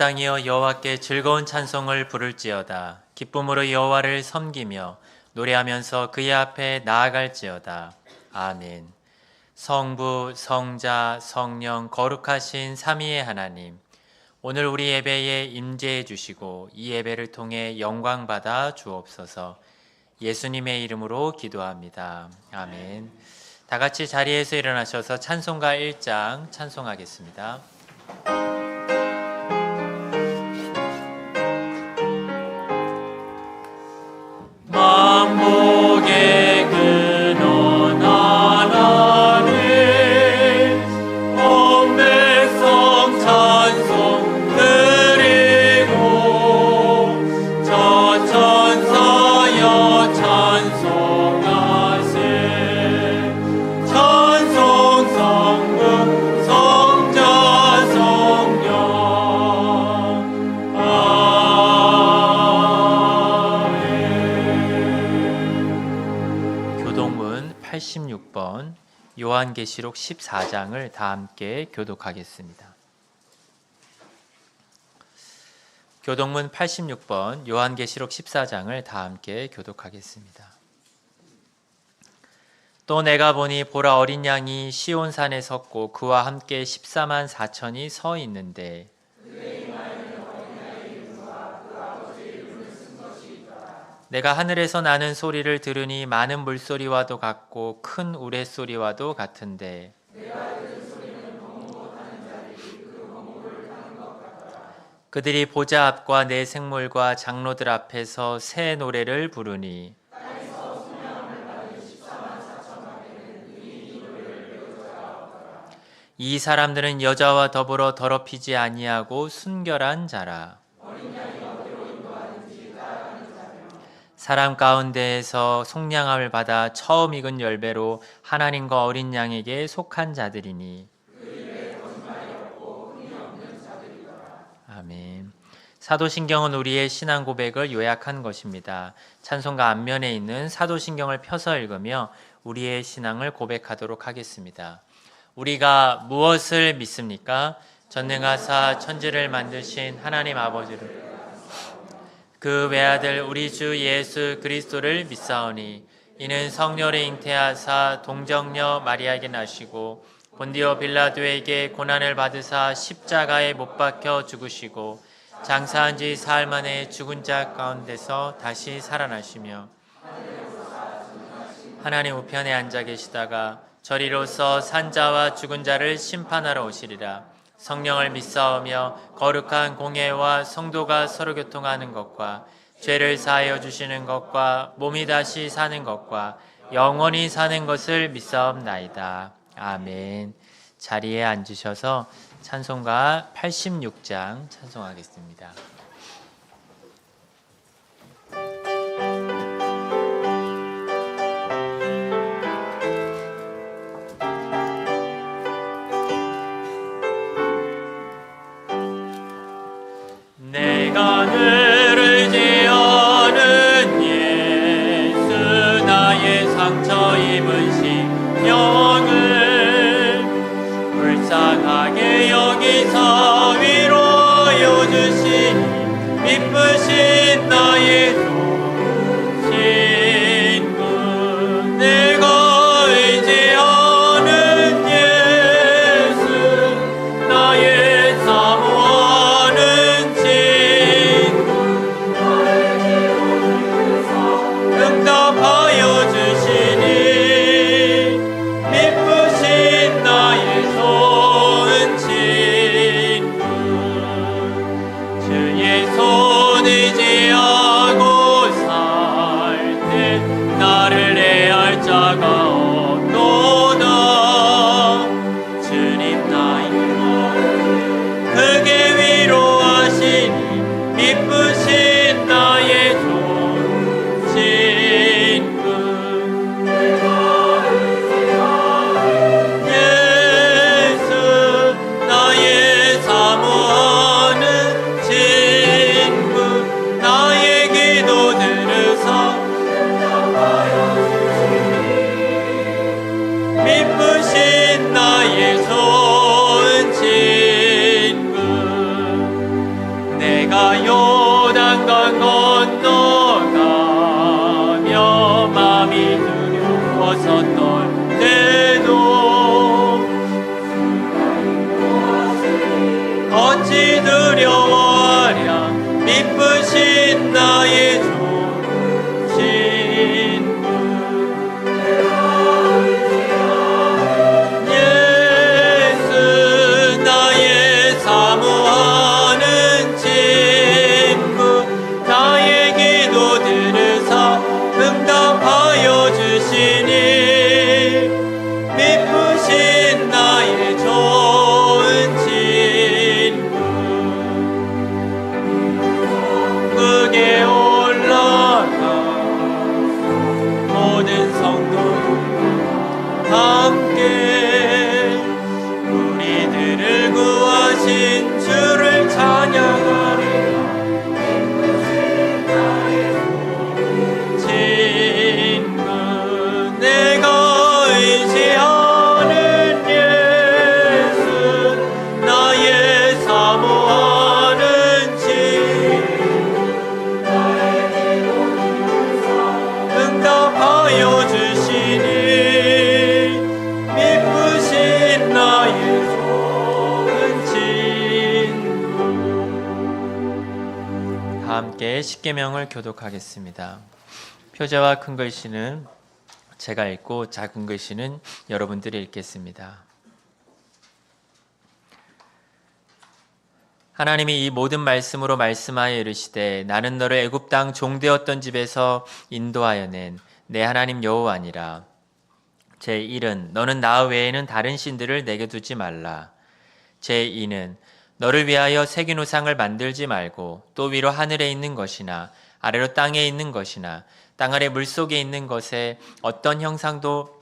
땅이여 여호와께 즐거운 찬송을 부를지어다. 기쁨으로 여호와를 섬기며 노래하면서 그의 앞에 나아갈지어다. 아멘. 성부, 성자, 성령 거룩하신 삼위의 하나님, 오늘 우리 예배에 임재해 주시고 이 예배를 통해 영광 받아 주옵소서. 예수님의 이름으로 기도합니다. 아멘. 다 같이 자리에서 일어나셔서 찬송가 1장 찬송하겠습니다. 만복의 근원 하나님, 온 백성 찬송 드리고 저 천사여 찬송하세. 찬송 성부 성자 성령 교동문 86번 요한계시록 14장을 다 함께 교독하겠습니다. 교동문 86번 요한계시록 14장을 다 함께 교독하겠습니다. 또 내가 보니 보라 어린 양이 시온산에 섰고 그와 함께 14만 4천이 서 있는데 내가 하늘에서 나는 소리를 들으니 많은 물소리와도 같고 큰 우레소리와도 같은데 그들이 보좌 앞과 내 생물과 장로들 앞에서 새 노래를 부르니 이 사람들은 여자와 더불어 더럽히지 아니하고 순결한 자라. 사람 가운데에서 속량함을 받아 처음 익은 열매로 하나님과 어린 양에게 속한 자들이니. 아멘. 사도신경은 우리의 신앙 고백을 요약한 것입니다. 찬송가 앞면에 있는 사도신경을 펴서 읽으며 우리의 신앙을 고백하도록 하겠습니다. 우리가 무엇을 믿습니까? 전능하사 천지를 만드신 하나님 아버지를, 그 외아들 우리 주 예수 그리스도를 믿사오니 이는 성령을 잉태하사 동정녀 마리아에게 나시고 본디오 빌라도에게 고난을 받으사 십자가에 못 박혀 죽으시고 장사한 지 사흘 만에 죽은 자 가운데서 다시 살아나시며 하나님 우편에 앉아 계시다가 저리로서 산자와 죽은 자를 심판하러 오시리라. 성령을 믿사오며 거룩한 공예와 성도가 서로 교통하는 것과 죄를 사하여 주시는 것과 몸이 다시 사는 것과 영원히 사는 것을 믿사옵나이다. 아멘. 자리에 앉으셔서 찬송가 86장 찬송하겠습니다. 내가 늘 의지하는 예수 나의 상처 입은 심령을 불쌍하게 여기사 위로하여 주시니 미쁘신 나의 친구. 내가 의지하는 예수 나의 사모하는 응답하여 주시니 미쁘신 나의 좋은 친구. 주의 손 의지하고 살 때 나를 해할 자가 없도다. 주님 나의 크게 위로하시니 미쁘신 나의 좋은 친구. 예수 나의 사모하는 친구. 나의 기도 들으사 미쁘신 나의 좋은 친구. 웃었던 때도 어찌 두려워하랴 미쁘신 나의 조신 예수 나의 사모하는 친구 나의 기도 들으사 응답하여 주시니 미쁘신 나의 좋은 친구 크게 올라가 모든 성도들 함께 우리들을 구하신 주를 찬양하리라 친구 내가 의지하는 예수 나의 사모하는 친구 응답하여 주시니 미쁘신 나의 좋은 친구. 다 함께 십계명을 교독하겠습니다. 표제와 큰 글씨는 제가 읽고 작은 글씨는 여러분들이 읽겠습니다. 하나님이 이 모든 말씀으로 말씀하여 이르시되 나는 너를 애굽 땅 종되었던 집에서 인도하여 낸 내 하나님 여호와니라. 제1은 너는 나 외에는 다른 신들을 내게 두지 말라. 제2는 너를 위하여 새긴 우상을 만들지 말고 또 위로 하늘에 있는 것이나 아래로 땅에 있는 것이나 땅 아래 물속에 있는 것에 어떤 형상도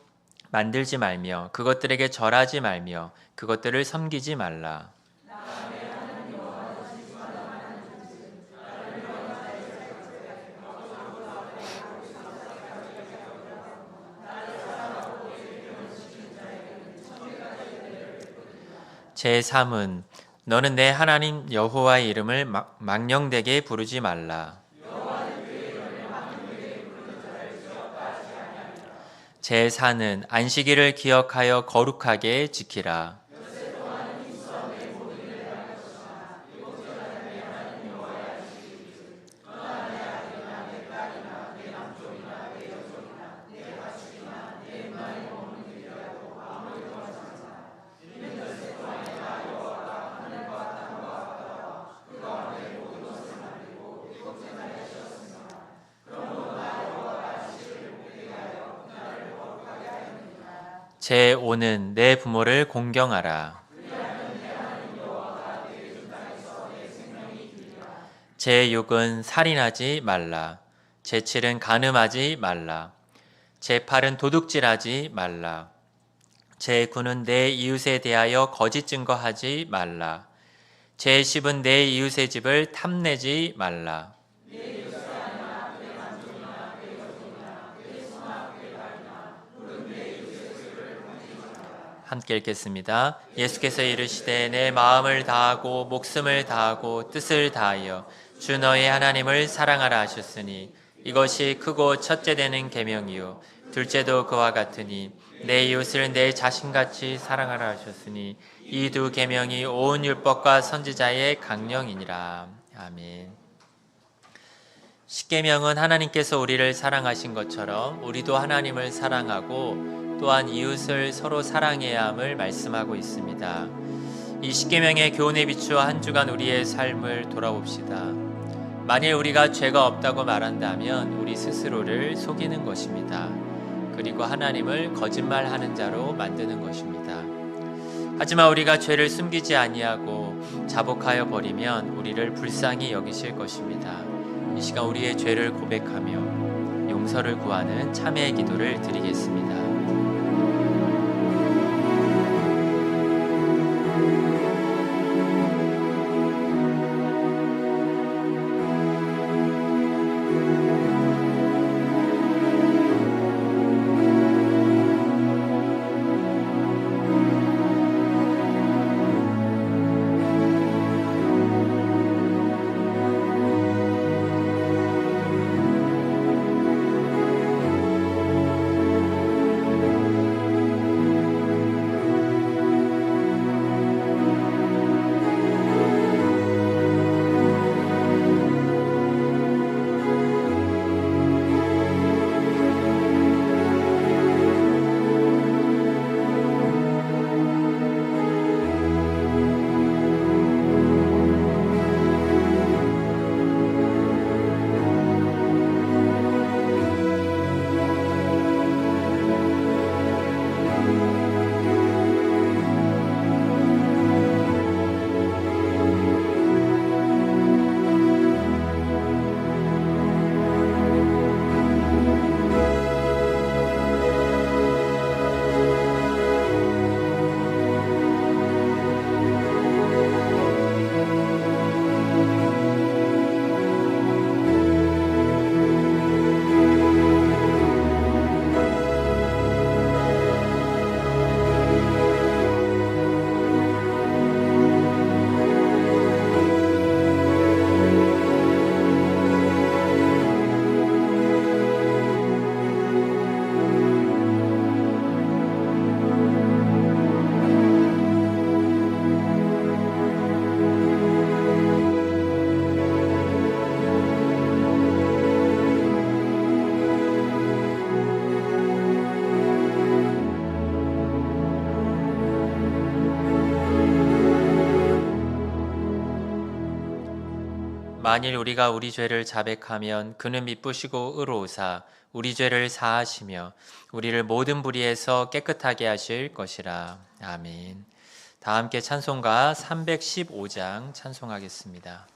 만들지 말며 그것들에게 절하지 말며 그것들을 섬기지 말라. 제3은 너는 내 하나님 여호와의 이름을 망령되게 부르지 말라. 제4는 안식일을 기억하여 거룩하게 지키라. 제5는 내 부모를 공경하라. 제6은 살인하지 말라. 제7은 간음하지 말라. 제8은 도둑질하지 말라. 제9는 내 이웃에 대하여 거짓 증거하지 말라. 제10은 내 이웃의 집을 탐내지 말라. 함께 읽겠습니다. 예수께서 이르시되 내 마음을 다하고 목숨을 다하고 뜻을 다하여 주 너의 하나님을 사랑하라 하셨으니 이것이 크고 첫째 되는 계명이요 둘째도 그와 같으니 내 이웃을 내 자신같이 사랑하라 하셨으니 이 두 계명이 온 율법과 선지자의 강령이니라. 아멘. 십계명은 하나님께서 우리를 사랑하신 것처럼 우리도 하나님을 사랑하고 또한 이웃을 서로 사랑해야 함을 말씀하고 있습니다. 이 십계명의 교훈에 비추어 한 주간 우리의 삶을 돌아봅시다. 만일 우리가 죄가 없다고 말한다면 우리 스스로를 속이는 것입니다. 그리고 하나님을 거짓말하는 자로 만드는 것입니다. 하지만 우리가 죄를 숨기지 아니하고 자복하여 버리면 우리를 불쌍히 여기실 것입니다. 이 시간 우리의 죄를 고백하며 용서를 구하는 참회의 기도를 드리겠습니다. 만일 우리가 우리 죄를 자백하면 그는 미쁘시고 의로우사 우리 죄를 사하시며 우리를 모든 불의에서 깨끗하게 하실 것이라. 아멘. 다 함께 찬송가 315장 찬송하겠습니다.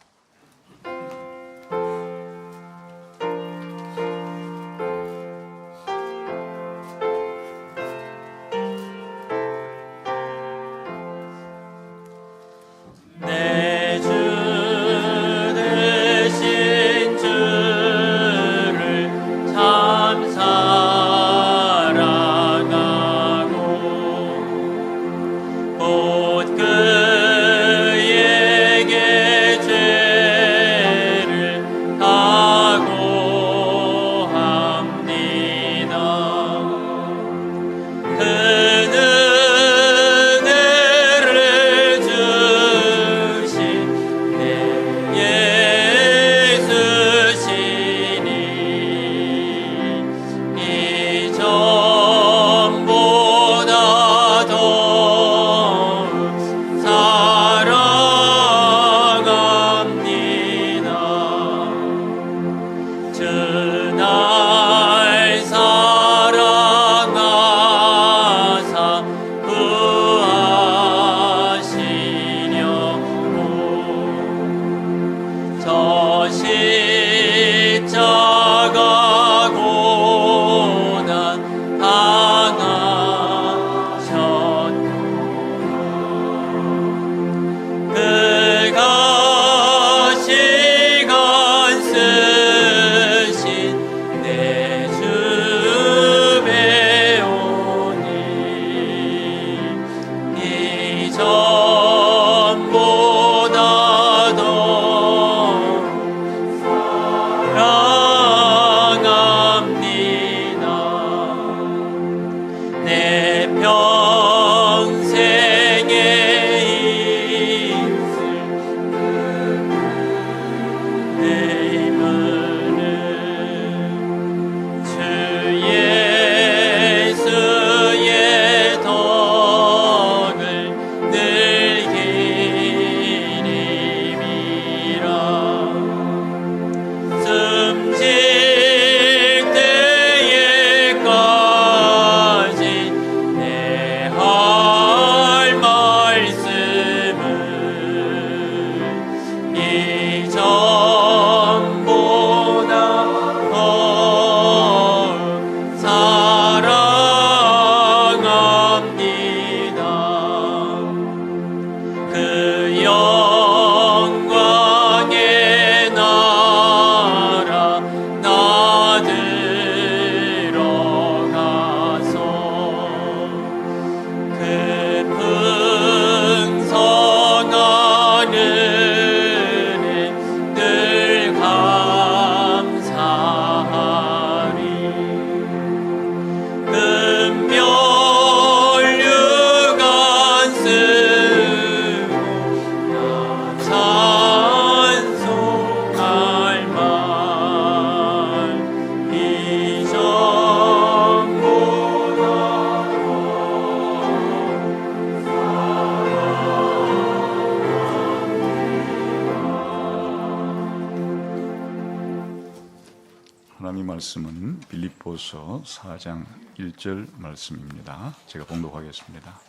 하나님 말씀은 빌립보서 4장 1절 말씀입니다. 제가 봉독하겠습니다.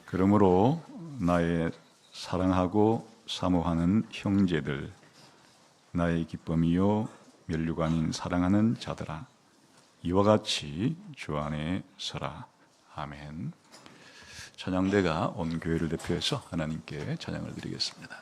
그러므로 나의 사랑하고 사모하는 형제들, 나의 기쁨이요 면류관인 사랑하는 자들아, 이와 같이 주 안에 서라. 아멘. 찬양대가 온 교회를 대표해서 하나님께 찬양을 드리겠습니다.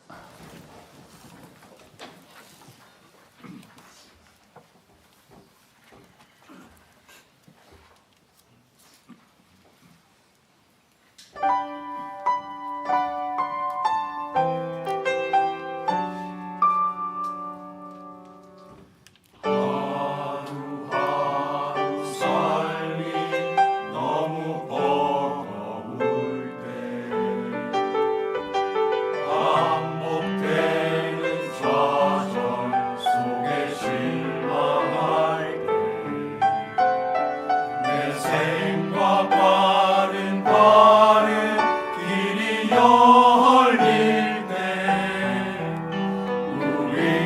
우리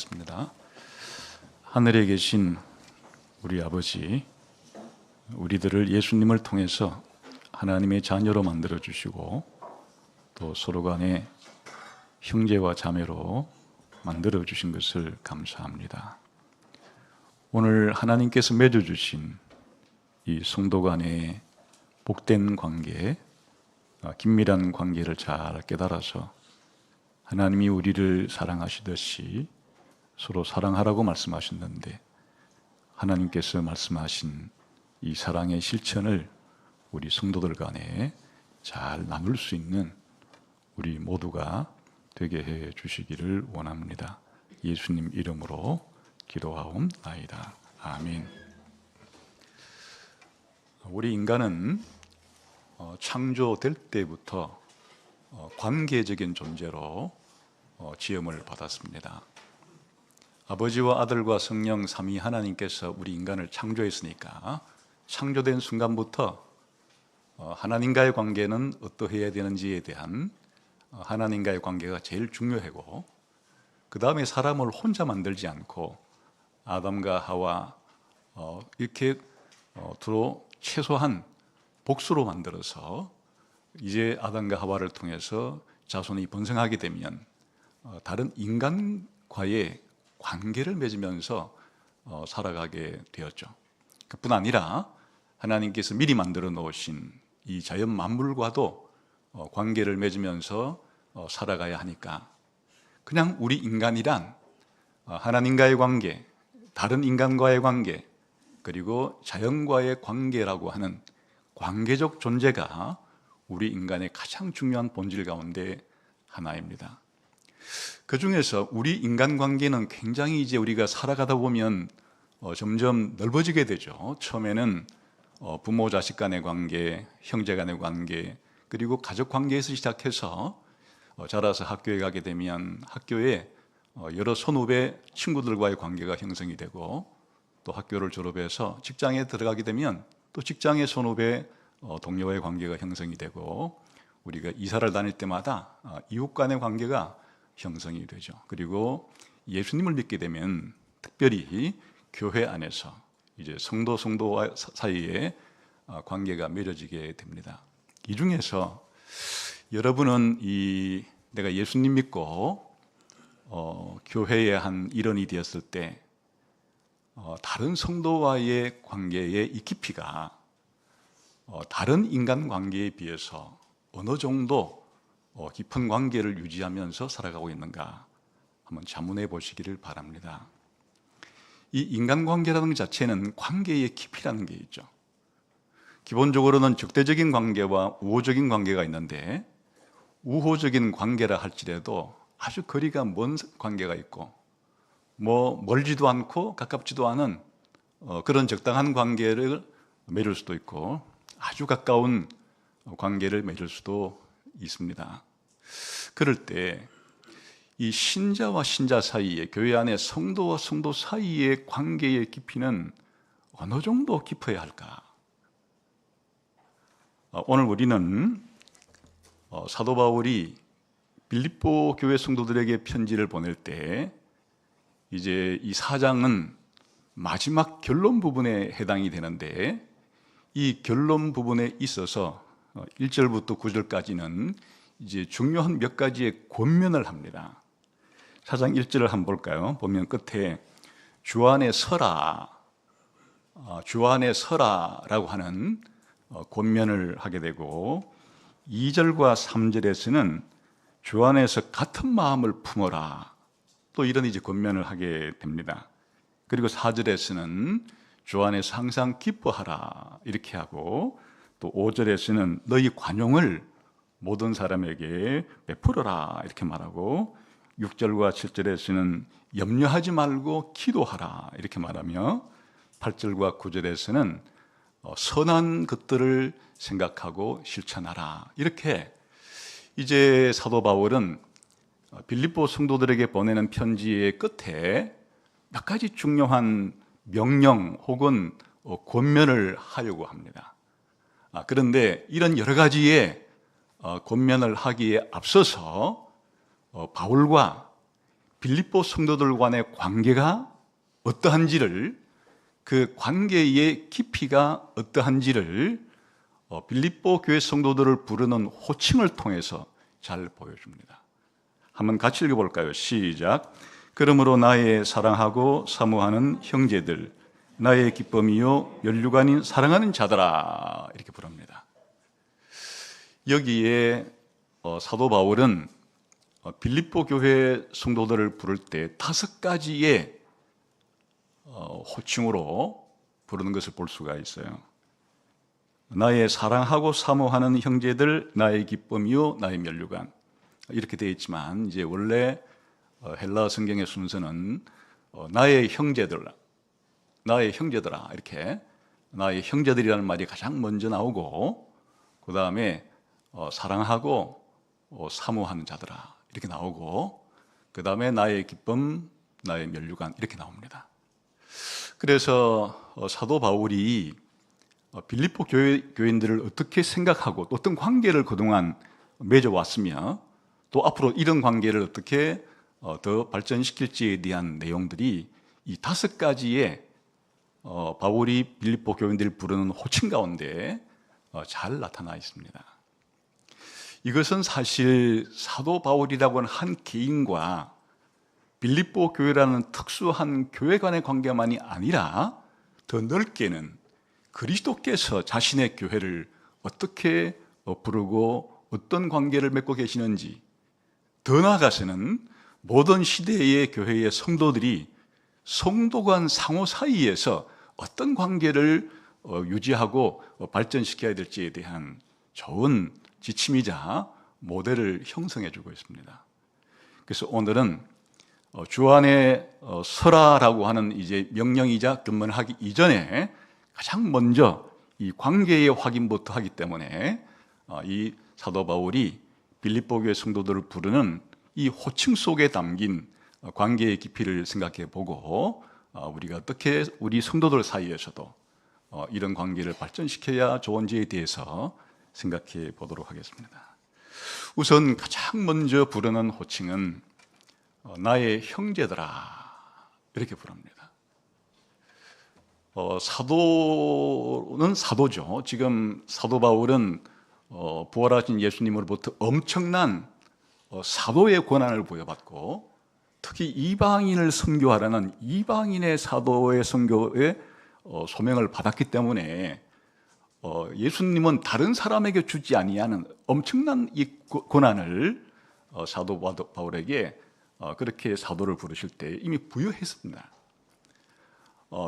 기도하겠습니다. 하늘에 계신 우리 아버지, 우리들을 예수님을 통해서 하나님의 자녀로 만들어 주시고 또 서로 간에 형제와 자매로 만들어 주신 것을 감사합니다. 오늘 하나님께서 맺어 주신 이 성도 간의 복된 관계, 긴밀한 관계를 잘 깨달아서 하나님이 우리를 사랑하시듯이 서로 사랑하라고 말씀하셨는데 하나님께서 말씀하신 이 사랑의 실천을 우리 성도들 간에 잘 나눌 수 있는 우리 모두가 되게 해 주시기를 원합니다. 예수님 이름으로 기도하옵나이다. 아멘. 우리 인간은 창조될 때부터 관계적인 존재로 지음을 받았습니다. 아버지와 아들과 성령 삼위 하나님께서 우리 인간을 창조했으니까 창조된 순간부터 하나님과의 관계는 어떠해야 되는지에 대한 하나님과의 관계가 제일 중요하고 그 다음에 사람을 혼자 만들지 않고 아담과 하와 이렇게 두로 최소한 복수로 만들어서 이제 아담과 하와를 통해서 자손이 번성하게 되면 다른 인간과의 관계를 맺으면서 살아가게 되었죠. 그뿐 아니라 하나님께서 미리 만들어 놓으신 이 자연 만물과도 관계를 맺으면서 살아가야 하니까 그냥 우리 인간이란 하나님과의 관계, 다른 인간과의 관계, 그리고 자연과의 관계라고 하는 관계적 존재가 우리 인간의 가장 중요한 본질 가운데 하나입니다. 그 중에서 우리 인간관계는 굉장히 이제 우리가 살아가다 보면 점점 넓어지게 되죠. 처음에는 부모 자식 간의 관계, 형제 간의 관계, 그리고 가족 관계에서 시작해서 자라서 학교에 가게 되면 학교에 여러 선후배 친구들과의 관계가 형성이 되고 또 학교를 졸업해서 직장에 들어가게 되면 또 직장의 선후배 동료와의 관계가 형성이 되고 우리가 이사를 다닐 때마다 이웃 간의 관계가 형성이 되죠. 그리고 예수님을 믿게 되면 특별히 교회 안에서 이제 성도와 사이에 관계가 맺어지게 됩니다. 이 중에서 여러분은 내가 예수님 믿고 교회의 한 일원이 되었을 때 다른 성도와의 관계의 이 깊이가 다른 인간 관계에 비해서 어느 정도 깊은 관계를 유지하면서 살아가고 있는가 한번 자문해 보시기를 바랍니다. 이 인간관계라는 것 자체는 관계의 깊이라는 게 있죠. 기본적으로는 적대적인 관계와 우호적인 관계가 있는데 우호적인 관계라 할지라도 아주 거리가 먼 관계가 있고 멀지도 않고 가깝지도 않은 그런 적당한 관계를 맺을 수도 있고 아주 가까운 관계를 맺을 수도 있습니다. 그럴 때 이 신자와 신자 사이에, 교회 안에 성도와 성도 사이의 관계의 깊이는 어느 정도 깊어야 할까? 오늘 우리는 사도 바울이 빌립보 교회 성도들에게 편지를 보낼 때 이제 이 4장은 마지막 결론 부분에 해당이 되는데 이 결론 부분에 있어서 1절부터 9절까지는 이제 중요한 몇 가지의 권면을 합니다. 4장 1절을 한번 볼까요? 보면 끝에 주 안에 서라, 주 안에 서라라고 하는 권면을 하게 되고 2절과 3절에서는 주 안에서 같은 마음을 품어라 또 이런 이제 권면을 하게 됩니다. 그리고 4절에서는 주 안에서 항상 기뻐하라 이렇게 하고 또 5절에서는 너희 관용을 모든 사람에게 베풀어라 이렇게 말하고 6절과 7절에서는 염려하지 말고 기도하라 이렇게 말하며 8절과 9절에서는 선한 것들을 생각하고 실천하라 이렇게 이제 사도 바울은 빌립보 성도들에게 보내는 편지의 끝에 몇 가지 중요한 명령 혹은 권면을 하려고 합니다. 그런데 이런 여러 가지의 권면을 하기에 앞서서 바울과 빌립보 성도들 간의 관계가 어떠한지를, 그 관계의 깊이가 어떠한지를 빌립보 교회 성도들을 부르는 호칭을 통해서 잘 보여줍니다. 한번 같이 읽어볼까요? 시작. 그러므로 나의 사랑하고 사모하는 형제들, 나의 기쁨이요 면류관인 사랑하는 자들아, 이렇게 부릅니다. 여기에 사도 바울은 빌립보 교회 성도들을 부를 때 5가지의 호칭으로 부르는 것을 볼 수가 있어요. 나의 사랑하고 사모하는 형제들, 나의 기쁨이요 나의 면류관, 이렇게 되어 있지만 이제 원래 헬라 성경의 순서는 나의 형제들아 이렇게, 나의 형제들이라는 말이 가장 먼저 나오고, 그 다음에 사랑하고 사모하는 자들아 이렇게 나오고, 그 다음에 나의 기쁨, 나의 면류관 이렇게 나옵니다. 그래서 사도 바울이 빌립보 교인들을 어떻게 생각하고 또 어떤 관계를 그동안 맺어왔으며 또 앞으로 이런 관계를 어떻게 더 발전시킬지에 대한 내용들이 이 5가지의 바울이 빌립보 교인들을 부르는 호칭 가운데 잘 나타나 있습니다. 이것은 사실 사도 바울이라고 하는 한 개인과 빌립보 교회라는 특수한 교회 간의 관계만이 아니라 더 넓게는 그리스도께서 자신의 교회를 어떻게 부르고 어떤 관계를 맺고 계시는지, 더 나아가서는 모든 시대의 교회의 성도들이 성도 간 상호 사이에서 어떤 관계를 유지하고 발전시켜야 될지에 대한 좋은 지침이자 모델을 형성해 주고 있습니다. 그래서 오늘은 주 안에 서라라고 하는 이제 명령이자 근문하기 이전에 가장 먼저 이 관계의 확인부터 하기 때문에 이 사도 바울이 빌립보 교회 성도들을 부르는 이 호칭 속에 담긴 관계의 깊이를 생각해 보고 우리가 어떻게 우리 성도들 사이에서도 이런 관계를 발전시켜야 좋은지에 대해서 생각해 보도록 하겠습니다. 우선 가장 먼저 부르는 호칭은 나의 형제들아 이렇게 부릅니다. 사도는 사도죠. 지금 사도 바울은 부활하신 예수님으로부터 엄청난 사도의 권한을 부여받고, 특히 이방인을 선교하라는 이방인의 사도의 선교에 소명을 받았기 때문에 예수님은 다른 사람에게 주지 아니하는 엄청난 이 권한을 사도 바울에게 그렇게 사도를 부르실 때 이미 부여했습니다.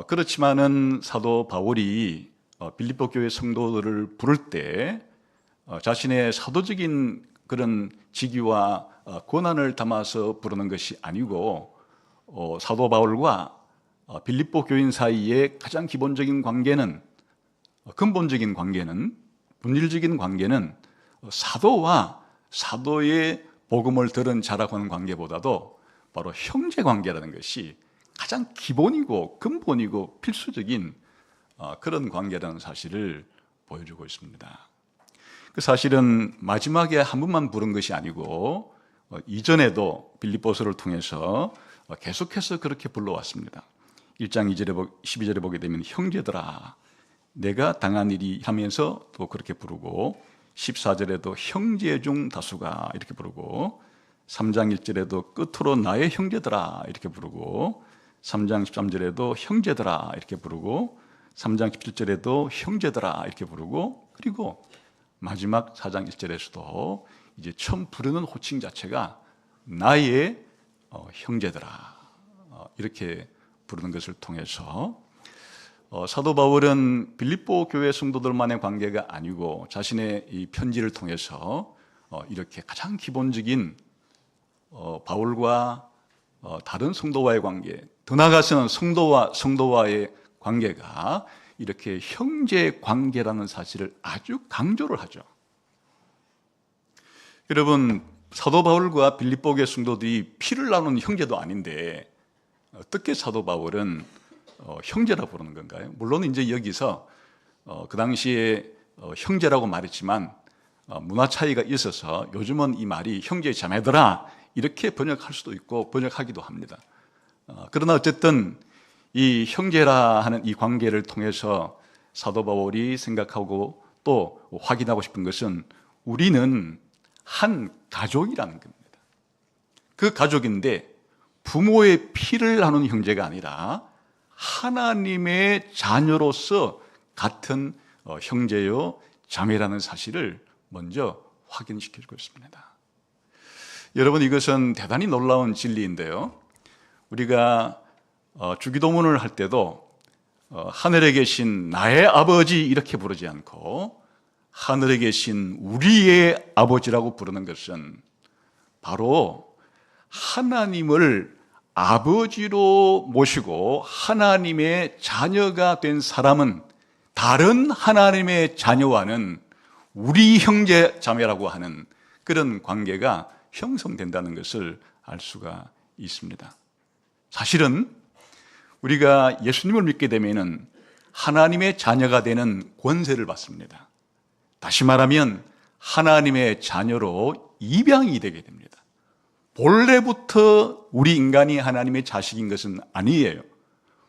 그렇지만은 사도 바울이 빌립보 교회 성도들을 부를 때 자신의 사도적인 그런 직위와 권한을 담아서 부르는 것이 아니고, 사도 바울과 빌립보 교인 사이의 가장 기본적인 관계는, 근본적인 관계는, 본질적인 관계는 사도와 사도의 복음을 들은 자라고 하는 관계보다도 바로 형제 관계라는 것이 가장 기본이고 근본이고 필수적인 그런 관계라는 사실을 보여주고 있습니다. 그 사실은 마지막에 한 번만 부른 것이 아니고 이전에도 빌립보서를 통해서 계속해서 그렇게 불러왔습니다. 1장 12절에 보게 되면 형제들아 내가 당한 일이 하면서 또 그렇게 부르고, 14절에도 형제 중 다수가 이렇게 부르고, 3장 1절에도 끝으로 나의 형제들아 이렇게 부르고, 3장 13절에도 형제들아 이렇게 부르고, 3장 17절에도 형제들아 이렇게 부르고, 그리고 마지막 4장 1절에서도 이제 처음 부르는 호칭 자체가 나의 형제들아 이렇게 부르는 것을 통해서 사도 바울은 빌립보 교회 성도들만의 관계가 아니고 자신의 이 편지를 통해서 이렇게 가장 기본적인 바울과 다른 성도와의 관계, 더 나아가서는 성도와의 관계가 이렇게 형제 관계라는 사실을 아주 강조를 하죠. 여러분, 사도 바울과 빌립보 교회 성도들이 피를 나누는 형제도 아닌데 어떻게 사도 바울은 형제라 부르는 건가요? 물론 이제 여기서 그 당시에 형제라고 말했지만 문화 차이가 있어서 요즘은 이 말이 형제 자매들아 이렇게 번역할 수도 있고 번역하기도 합니다. 그러나 어쨌든 이 형제라 하는 이 관계를 통해서 사도 바울이 생각하고 또 확인하고 싶은 것은 우리는 한 가족이라는 겁니다. 그 가족인데 부모의 피를 나눈 형제가 아니라 하나님의 자녀로서 같은 형제요 자매라는 사실을 먼저 확인시켜주고 있습니다. 여러분, 이것은 대단히 놀라운 진리인데요. 우리가 주기도문을 할 때도 하늘에 계신 나의 아버지 이렇게 부르지 않고 하늘에 계신 우리의 아버지라고 부르는 것은 바로 하나님을 아버지로 모시고 하나님의 자녀가 된 사람은 다른 하나님의 자녀와는 우리 형제 자매라고 하는 그런 관계가 형성된다는 것을 알 수가 있습니다. 사실은 우리가 예수님을 믿게 되면 하나님의 자녀가 되는 권세를 받습니다. 다시 말하면 하나님의 자녀로 입양이 되게 됩니다. 본래부터 우리 인간이 하나님의 자식인 것은 아니에요.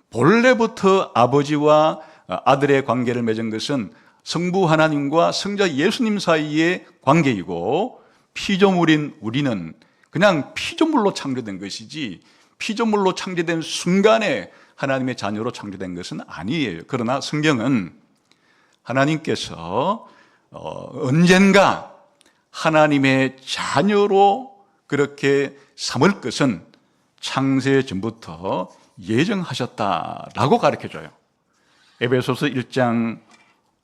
본래부터 아버지와 아들의 관계를 맺은 것은 성부 하나님과 성자 예수님 사이의 관계이고, 피조물인 우리는 그냥 피조물로 창조된 것이지 피조물로 창조된 순간에 하나님의 자녀로 창조된 것은 아니에요. 그러나 성경은 하나님께서 언젠가 하나님의 자녀로 그렇게 삼을 것은 창세 전부터 예정하셨다라고 가르쳐줘요. 에베소서 1장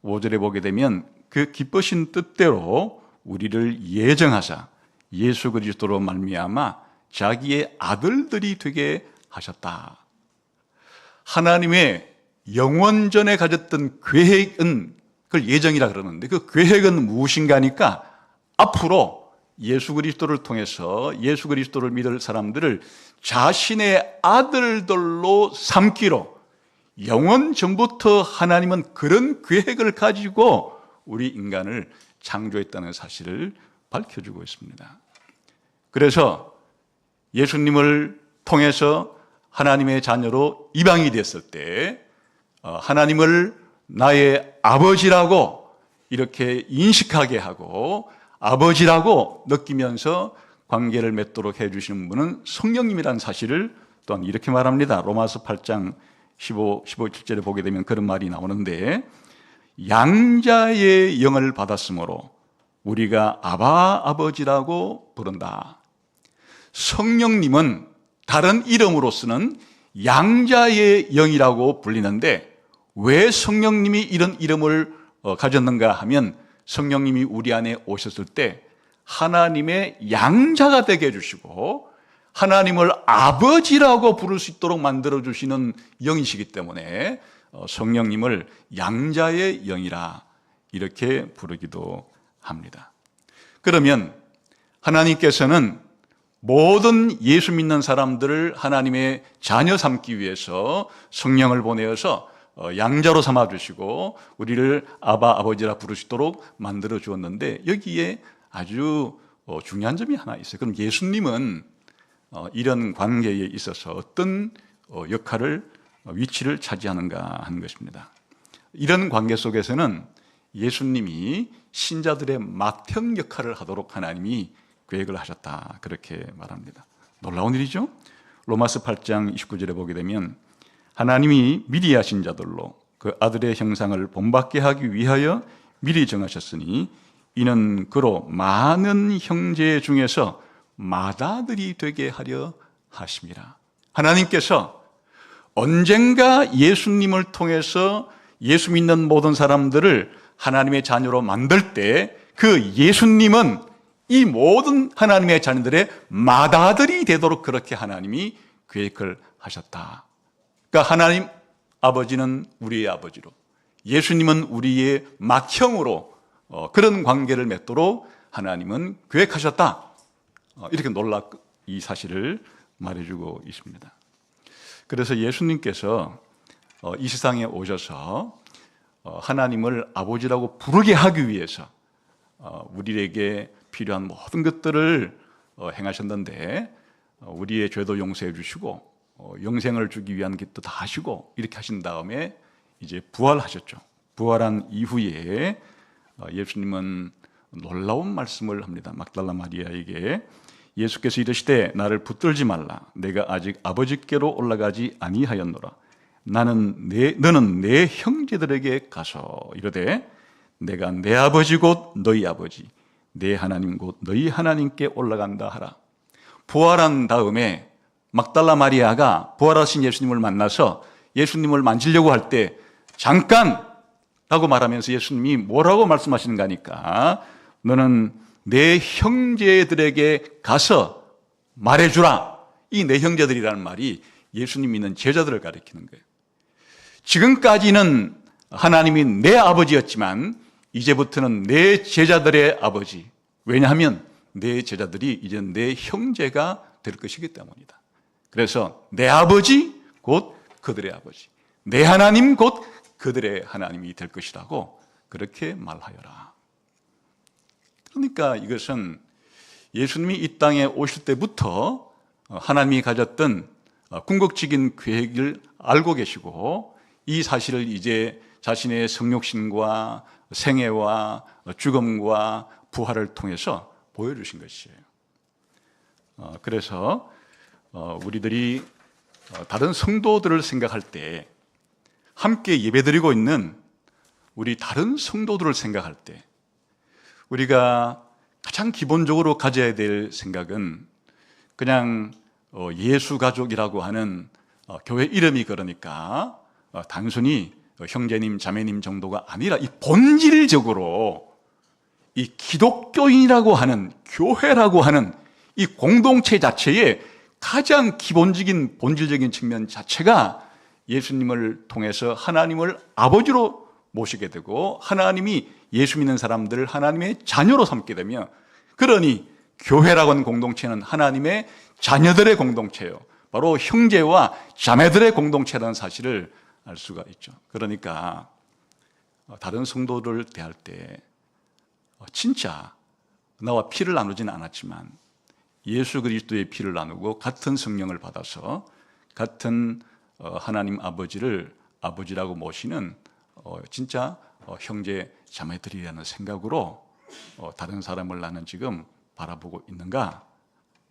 5절에 보게 되면 그 기쁘신 뜻대로 우리를 예정하사 예수 그리스도로 말미암아 자기의 아들들이 되게 하셨다. 하나님의 영원전에 가졌던 계획은 그걸 예정이라 그러는데 그 계획은 무엇인가 하니까 앞으로 예수 그리스도를 통해서 예수 그리스도를 믿을 사람들을 자신의 아들들로 삼기로 영원 전부터 하나님은 그런 계획을 가지고 우리 인간을 창조했다는 사실을 밝혀주고 있습니다. 그래서 예수님을 통해서 하나님의 자녀로 입양이 됐을 때 하나님을 나의 아버지라고 이렇게 인식하게 하고 아버지라고 느끼면서 관계를 맺도록 해주시는 분은 성령님이라는 사실을 또한 이렇게 말합니다. 로마서 8장 15, 17절에 보게 되면 그런 말이 나오는데, 양자의 영을 받았으므로 우리가 아바 아버지라고 부른다. 성령님은 다른 이름으로서는 양자의 영이라고 불리는데 왜 성령님이 이런 이름을 가졌는가 하면 성령님이 우리 안에 오셨을 때 하나님의 양자가 되게 해주시고 하나님을 아버지라고 부를 수 있도록 만들어주시는 영이시기 때문에 성령님을 양자의 영이라 이렇게 부르기도 합니다. 그러면 하나님께서는 모든 예수 믿는 사람들을 하나님의 자녀 삼기 위해서 성령을 보내어서 양자로 삼아주시고 우리를 아바 아버지라 부르시도록 만들어 주었는데 여기에 아주 중요한 점이 하나 있어요. 그럼 예수님은 이런 관계에 있어서 어떤 역할을 위치를 차지하는가 하는 것입니다. 이런 관계 속에서는 예수님이 신자들의 맏형 역할을 하도록 하나님이 계획을 하셨다 그렇게 말합니다. 놀라운 일이죠. 로마서 8장 29절에 보게 되면 하나님이 미리 하신 자들로 그 아들의 형상을 본받게 하기 위하여 미리 정하셨으니 이는 그로 많은 형제 중에서 맏아들이 되게 하려 하심이라. 하나님께서 언젠가 예수님을 통해서 예수 믿는 모든 사람들을 하나님의 자녀로 만들 때 그 예수님은 이 모든 하나님의 자녀들의 맏아들이 되도록 그렇게 하나님이 계획을 하셨다. 그러니까 하나님 아버지는 우리의 아버지로, 예수님은 우리의 맏형으로 그런 관계를 맺도록 하나님은 계획하셨다. 이렇게 놀랍 이 사실을 말해주고 있습니다. 그래서 예수님께서 이 세상에 오셔서 하나님을 아버지라고 부르게 하기 위해서 우리에게 필요한 모든 것들을 행하셨는데 우리의 죄도 용서해 주시고 영생을 주기 위한 것도 다 하시고 이렇게 하신 다음에 이제 부활하셨죠. 부활한 이후에 예수님은 놀라운 말씀을 합니다. 막달라 마리아에게 예수께서 이르시되 나를 붙들지 말라. 내가 아직 아버지께로 올라가지 아니하였노라. 너는 내 형제들에게 가서 이르되 내가 내 아버지 곧 너희 아버지 내 하나님 곧 너희 하나님께 올라간다 하라. 부활한 다음에 막달라 마리아가 부활하신 예수님을 만나서 예수님을 만지려고 할 때 잠깐! 라고 말하면서 예수님이 뭐라고 말씀하시는가 하니까 너는 내 형제들에게 가서 말해주라. 이 내 형제들이라는 말이 예수님 믿는 제자들을 가리키는 거예요. 지금까지는 하나님이 내 아버지였지만 이제부터는 내 제자들의 아버지. 왜냐하면 내 제자들이 이제 내 형제가 될 것이기 때문이다. 그래서 내 아버지 곧 그들의 아버지, 내 하나님 곧 그들의 하나님이 될 것이라고 그렇게 말하여라. 그러니까 이것은 예수님이 이 땅에 오실 때부터 하나님이 가졌던 궁극적인 계획을 알고 계시고 이 사실을 이제 자신의 성육신과 생애와 죽음과 부활을 통해서 보여주신 것이에요. 그래서 우리들이 다른 성도들을 생각할 때 함께 예배드리고 있는 우리 다른 성도들을 생각할 때 우리가 가장 기본적으로 가져야 될 생각은 그냥 예수 가족이라고 하는 교회 이름이 그러니까 단순히 형제님, 자매님 정도가 아니라 이 본질적으로 이 기독교인이라고 하는 교회라고 하는 이 공동체 자체의 가장 기본적인 본질적인 측면 자체가 예수님을 통해서 하나님을 아버지로 모시게 되고 하나님이 예수 믿는 사람들을 하나님의 자녀로 삼게 되며 그러니 교회라고 하는 공동체는 하나님의 자녀들의 공동체예요. 바로 형제와 자매들의 공동체라는 사실을 알 수가 있죠. 그러니까 다른 성도를 대할 때 진짜 나와 피를 나누지는 않았지만 예수 그리스도의 피를 나누고 같은 성령을 받아서 같은 하나님 아버지를 아버지라고 모시는 진짜 형제 자매들이라는 생각으로 다른 사람을 나는 지금 바라보고 있는가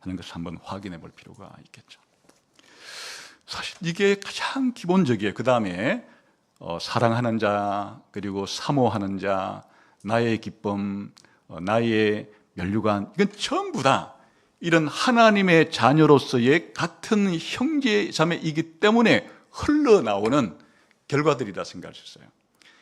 하는 것을 한번 확인해 볼 필요가 있겠죠. 사실 이게 가장 기본적이에요. 그 다음에 사랑하는 자, 그리고 사모하는 자, 나의 기쁨, 나의 면류관, 이건 전부 다 이런 하나님의 자녀로서의 같은 형제 자매이기 때문에 흘러나오는 결과들이라 생각할 수 있어요.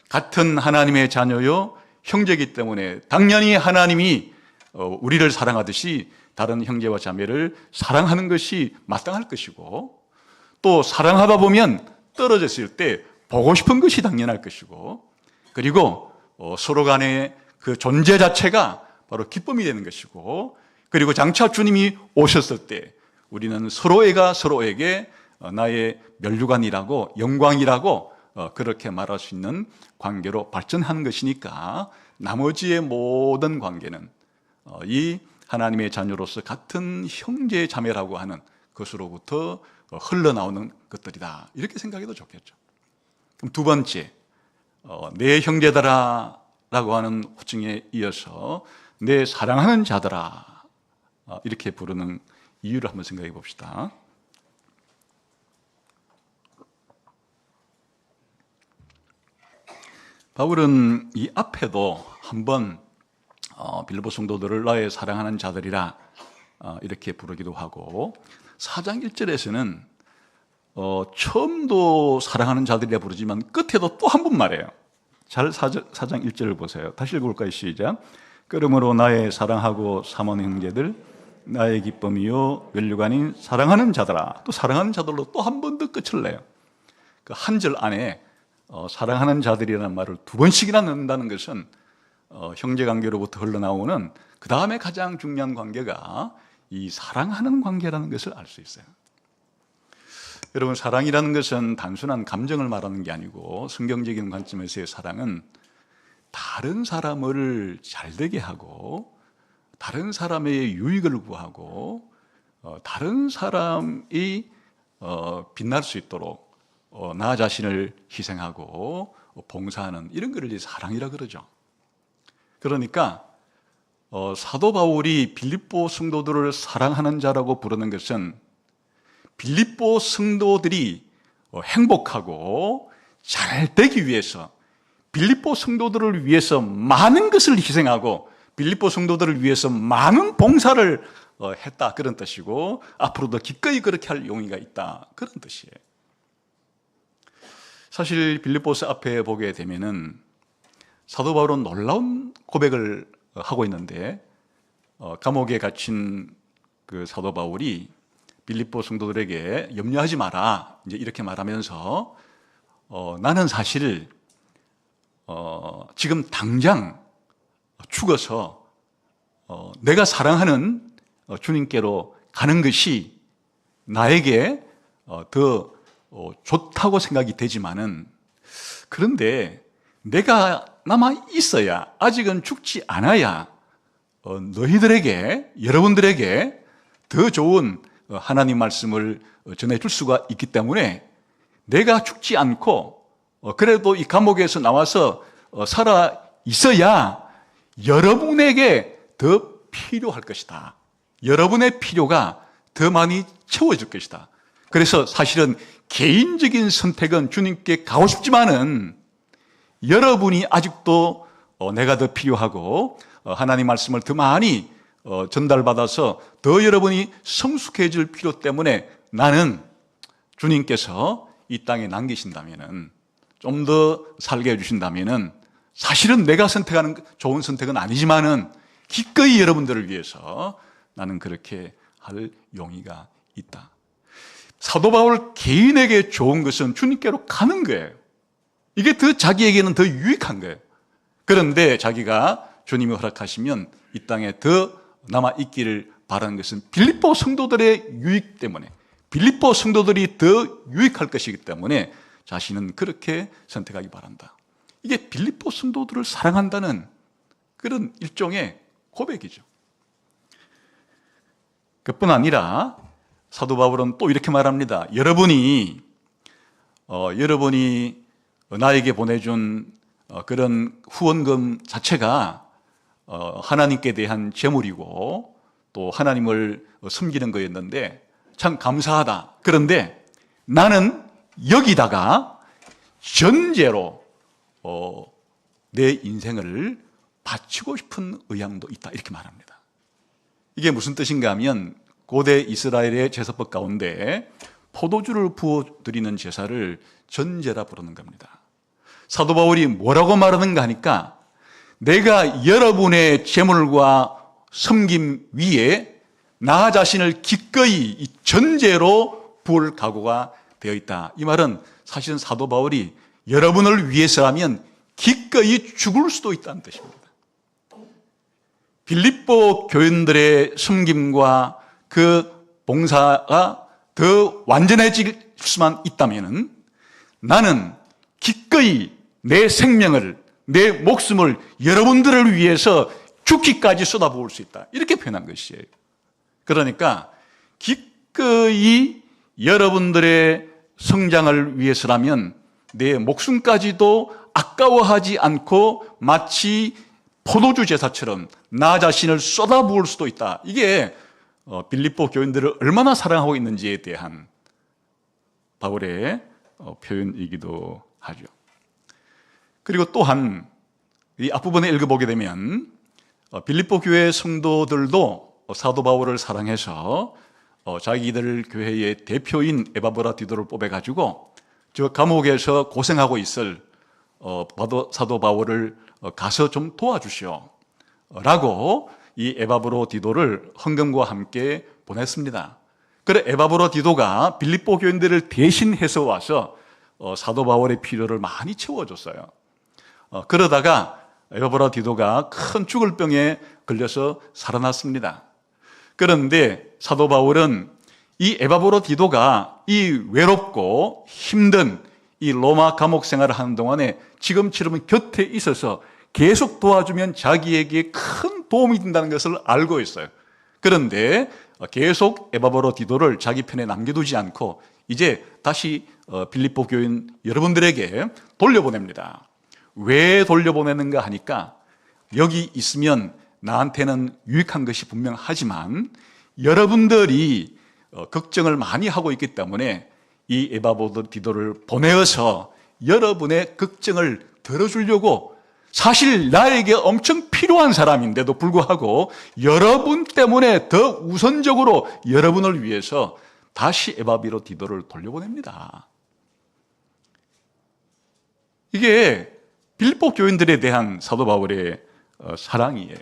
같은 하나님의 자녀요 형제이기 때문에 당연히 하나님이 우리를 사랑하듯이 다른 형제와 자매를 사랑하는 것이 마땅할 것이고 또 사랑하다 보면 떨어졌을 때 보고 싶은 것이 당연할 것이고 그리고 서로 간의 그 존재 자체가 바로 기쁨이 되는 것이고 그리고 장차 주님이 오셨을 때 우리는 서로가 서로에게 나의 면류관이라고 영광이라고 그렇게 말할 수 있는 관계로 발전하는 것이니까 나머지의 모든 관계는 이 하나님의 자녀로서 같은 형제 자매라고 하는 것으로부터 흘러나오는 것들이다. 이렇게 생각해도 좋겠죠. 그럼 두 번째, 내 형제들아 라고 하는 호칭에 이어서 내 사랑하는 자들아 이렇게 부르는 이유를 한번 생각해 봅시다. 바울은 이 앞에도 한번 빌립보 성도들을 나의 사랑하는 자들이라 이렇게 부르기도 하고 4장 1절에서는 처음도 사랑하는 자들이라 부르지만 끝에도 또 한 번 말해요. 잘 4장 1절을 보세요. 다시 읽어볼까요? 시작. 그러므로 나의 사랑하고 사모하는 형제들 나의 기쁨이요 면류관인 사랑하는 자들아. 또 사랑하는 자들로 또 한 번 더 끝을 내요. 그 한 절 안에 사랑하는 자들이라는 말을 두 번씩이나 넣는다는 것은 형제관계로부터 흘러나오는 그 다음에 가장 중요한 관계가 이 사랑하는 관계라는 것을 알 수 있어요. 여러분, 사랑이라는 것은 단순한 감정을 말하는 게 아니고 성경적인 관점에서의 사랑은 다른 사람을 잘되게 하고 다른 사람의 유익을 구하고 다른 사람이 빛날 수 있도록 나 자신을 희생하고 봉사하는 이런 것을 이제 사랑이라 그러죠. 그러니까 사도 바울이 빌립보 성도들을 사랑하는 자라고 부르는 것은 빌립보 성도들이 행복하고 잘 되기 위해서 빌립보 성도들을 위해서 많은 것을 희생하고 빌립보 성도들을 위해서 많은 봉사를 했다 그런 뜻이고 앞으로도 기꺼이 그렇게 할 용의가 있다 그런 뜻이에요. 사실 빌립보서 앞에 보게 되면은 사도 바울은 놀라운 고백을 하고 있는데 감옥에 갇힌 그 사도 바울이 빌립보 성도들에게 염려하지 마라 이제 이렇게 말하면서 나는 사실 지금 당장 죽어서 내가 사랑하는 주님께로 가는 것이 나에게 더 좋다고 생각이 되지만은 그런데 내가 남아 있어야 아직은 죽지 않아야 너희들에게 여러분들에게 더 좋은 하나님 말씀을 전해줄 수가 있기 때문에 내가 죽지 않고 그래도 이 감옥에서 나와서 살아 있어야 여러분에게 더 필요할 것이다. 여러분의 필요가 더 많이 채워질 것이다. 그래서 사실은 개인적인 선택은 주님께 가고 싶지만은 여러분이 아직도 내가 더 필요하고 하나님 말씀을 더 많이 전달받아서 더 여러분이 성숙해질 필요 때문에 나는 주님께서 이 땅에 남기신다면은 좀 더 살게 해주신다면은 사실은 내가 선택하는 좋은 선택은 아니지만은 기꺼이 여러분들을 위해서 나는 그렇게 할 용의가 있다. 사도 바울 개인에게 좋은 것은 주님께로 가는 거예요. 이게 더 자기에게는 더 유익한 거예요. 그런데 자기가 주님이 허락하시면 이 땅에 더 남아있기를 바라는 것은 빌립보 성도들의 유익 때문에 빌립보 성도들이 더 유익할 것이기 때문에 자신은 그렇게 선택하기 바란다. 이게 빌립보 성도들을 사랑한다는 그런 일종의 고백이죠. 그뿐 아니라 사도 바울은 또 이렇게 말합니다. 여러분이 나에게 보내준 그런 후원금 자체가 하나님께 대한 제물이고 또 하나님을 섬기는 거였는데 참 감사하다. 그런데 나는 여기다가 전제로 내 인생을 바치고 싶은 의향도 있다. 이렇게 말합니다. 이게 무슨 뜻인가 하면 고대 이스라엘의 제사법 가운데 포도주를 부어드리는 제사를 전제라 부르는 겁니다. 사도 바울이 뭐라고 말하는가 하니까 내가 여러분의 제물과 섬김 위에 나 자신을 기꺼이 이 전제로 부을 각오가 되어 있다. 이 말은 사실은 사도 바울이 여러분을 위해서라면 기꺼이 죽을 수도 있다는 뜻입니다. 빌립보 교인들의 섬김과 그 봉사가 더 완전해질 수만 있다면 나는 기꺼이 내 생명을, 내 목숨을 여러분들을 위해서 죽기까지 쏟아부을 수 있다. 이렇게 표현한 것이에요. 그러니까 기꺼이 여러분들의 성장을 위해서라면 내 목숨까지도 아까워하지 않고 마치 포도주 제사처럼 나 자신을 쏟아부을 수도 있다. 이게 빌립보 교인들을 얼마나 사랑하고 있는지에 대한 바울의 표현이기도 하죠. 그리고 또한 이 앞부분에 읽어보게 되면 빌립보 교회 성도들도 사도 바울을 사랑해서 자기들 교회의 대표인 에바브라디도를 뽑아가지고 저 감옥에서 고생하고 있을 사도 바울을 가서 좀 도와주시오 라고 이 에바브로디도를 헌금과 함께 보냈습니다. 그래 에바브로디도가 빌립보 교인들을 대신해서 와서 사도 바울의 필요를 많이 채워줬어요. 그러다가 에바브로디도가 큰 죽을 병에 걸려서 살아났습니다. 그런데 사도 바울은 이 에바브로디도가 이 외롭고 힘든 이 로마 감옥 생활을 하는 동안에 지금처럼 곁에 있어서 계속 도와주면 자기에게 큰 큰 도움이 된다는 것을 알고 있어요. 그런데 계속 에바브로디도를 자기 편에 남겨두지 않고 이제 다시 빌립보 교인 여러분들에게 돌려보냅니다. 왜 돌려보내는가 하니까 여기 있으면 나한테는 유익한 것이 분명하지만 여러분들이 걱정을 많이 하고 있기 때문에 이 에바브로디도를 보내어서 여러분의 걱정을 들어주려고 사실 나에게 엄청 필요한 사람인데도 불구하고 여러분 때문에 더 우선적으로 여러분을 위해서 다시 에바브로디도를 돌려보냅니다. 이게 빌립보 교인들에 대한 사도 바울의 사랑이에요.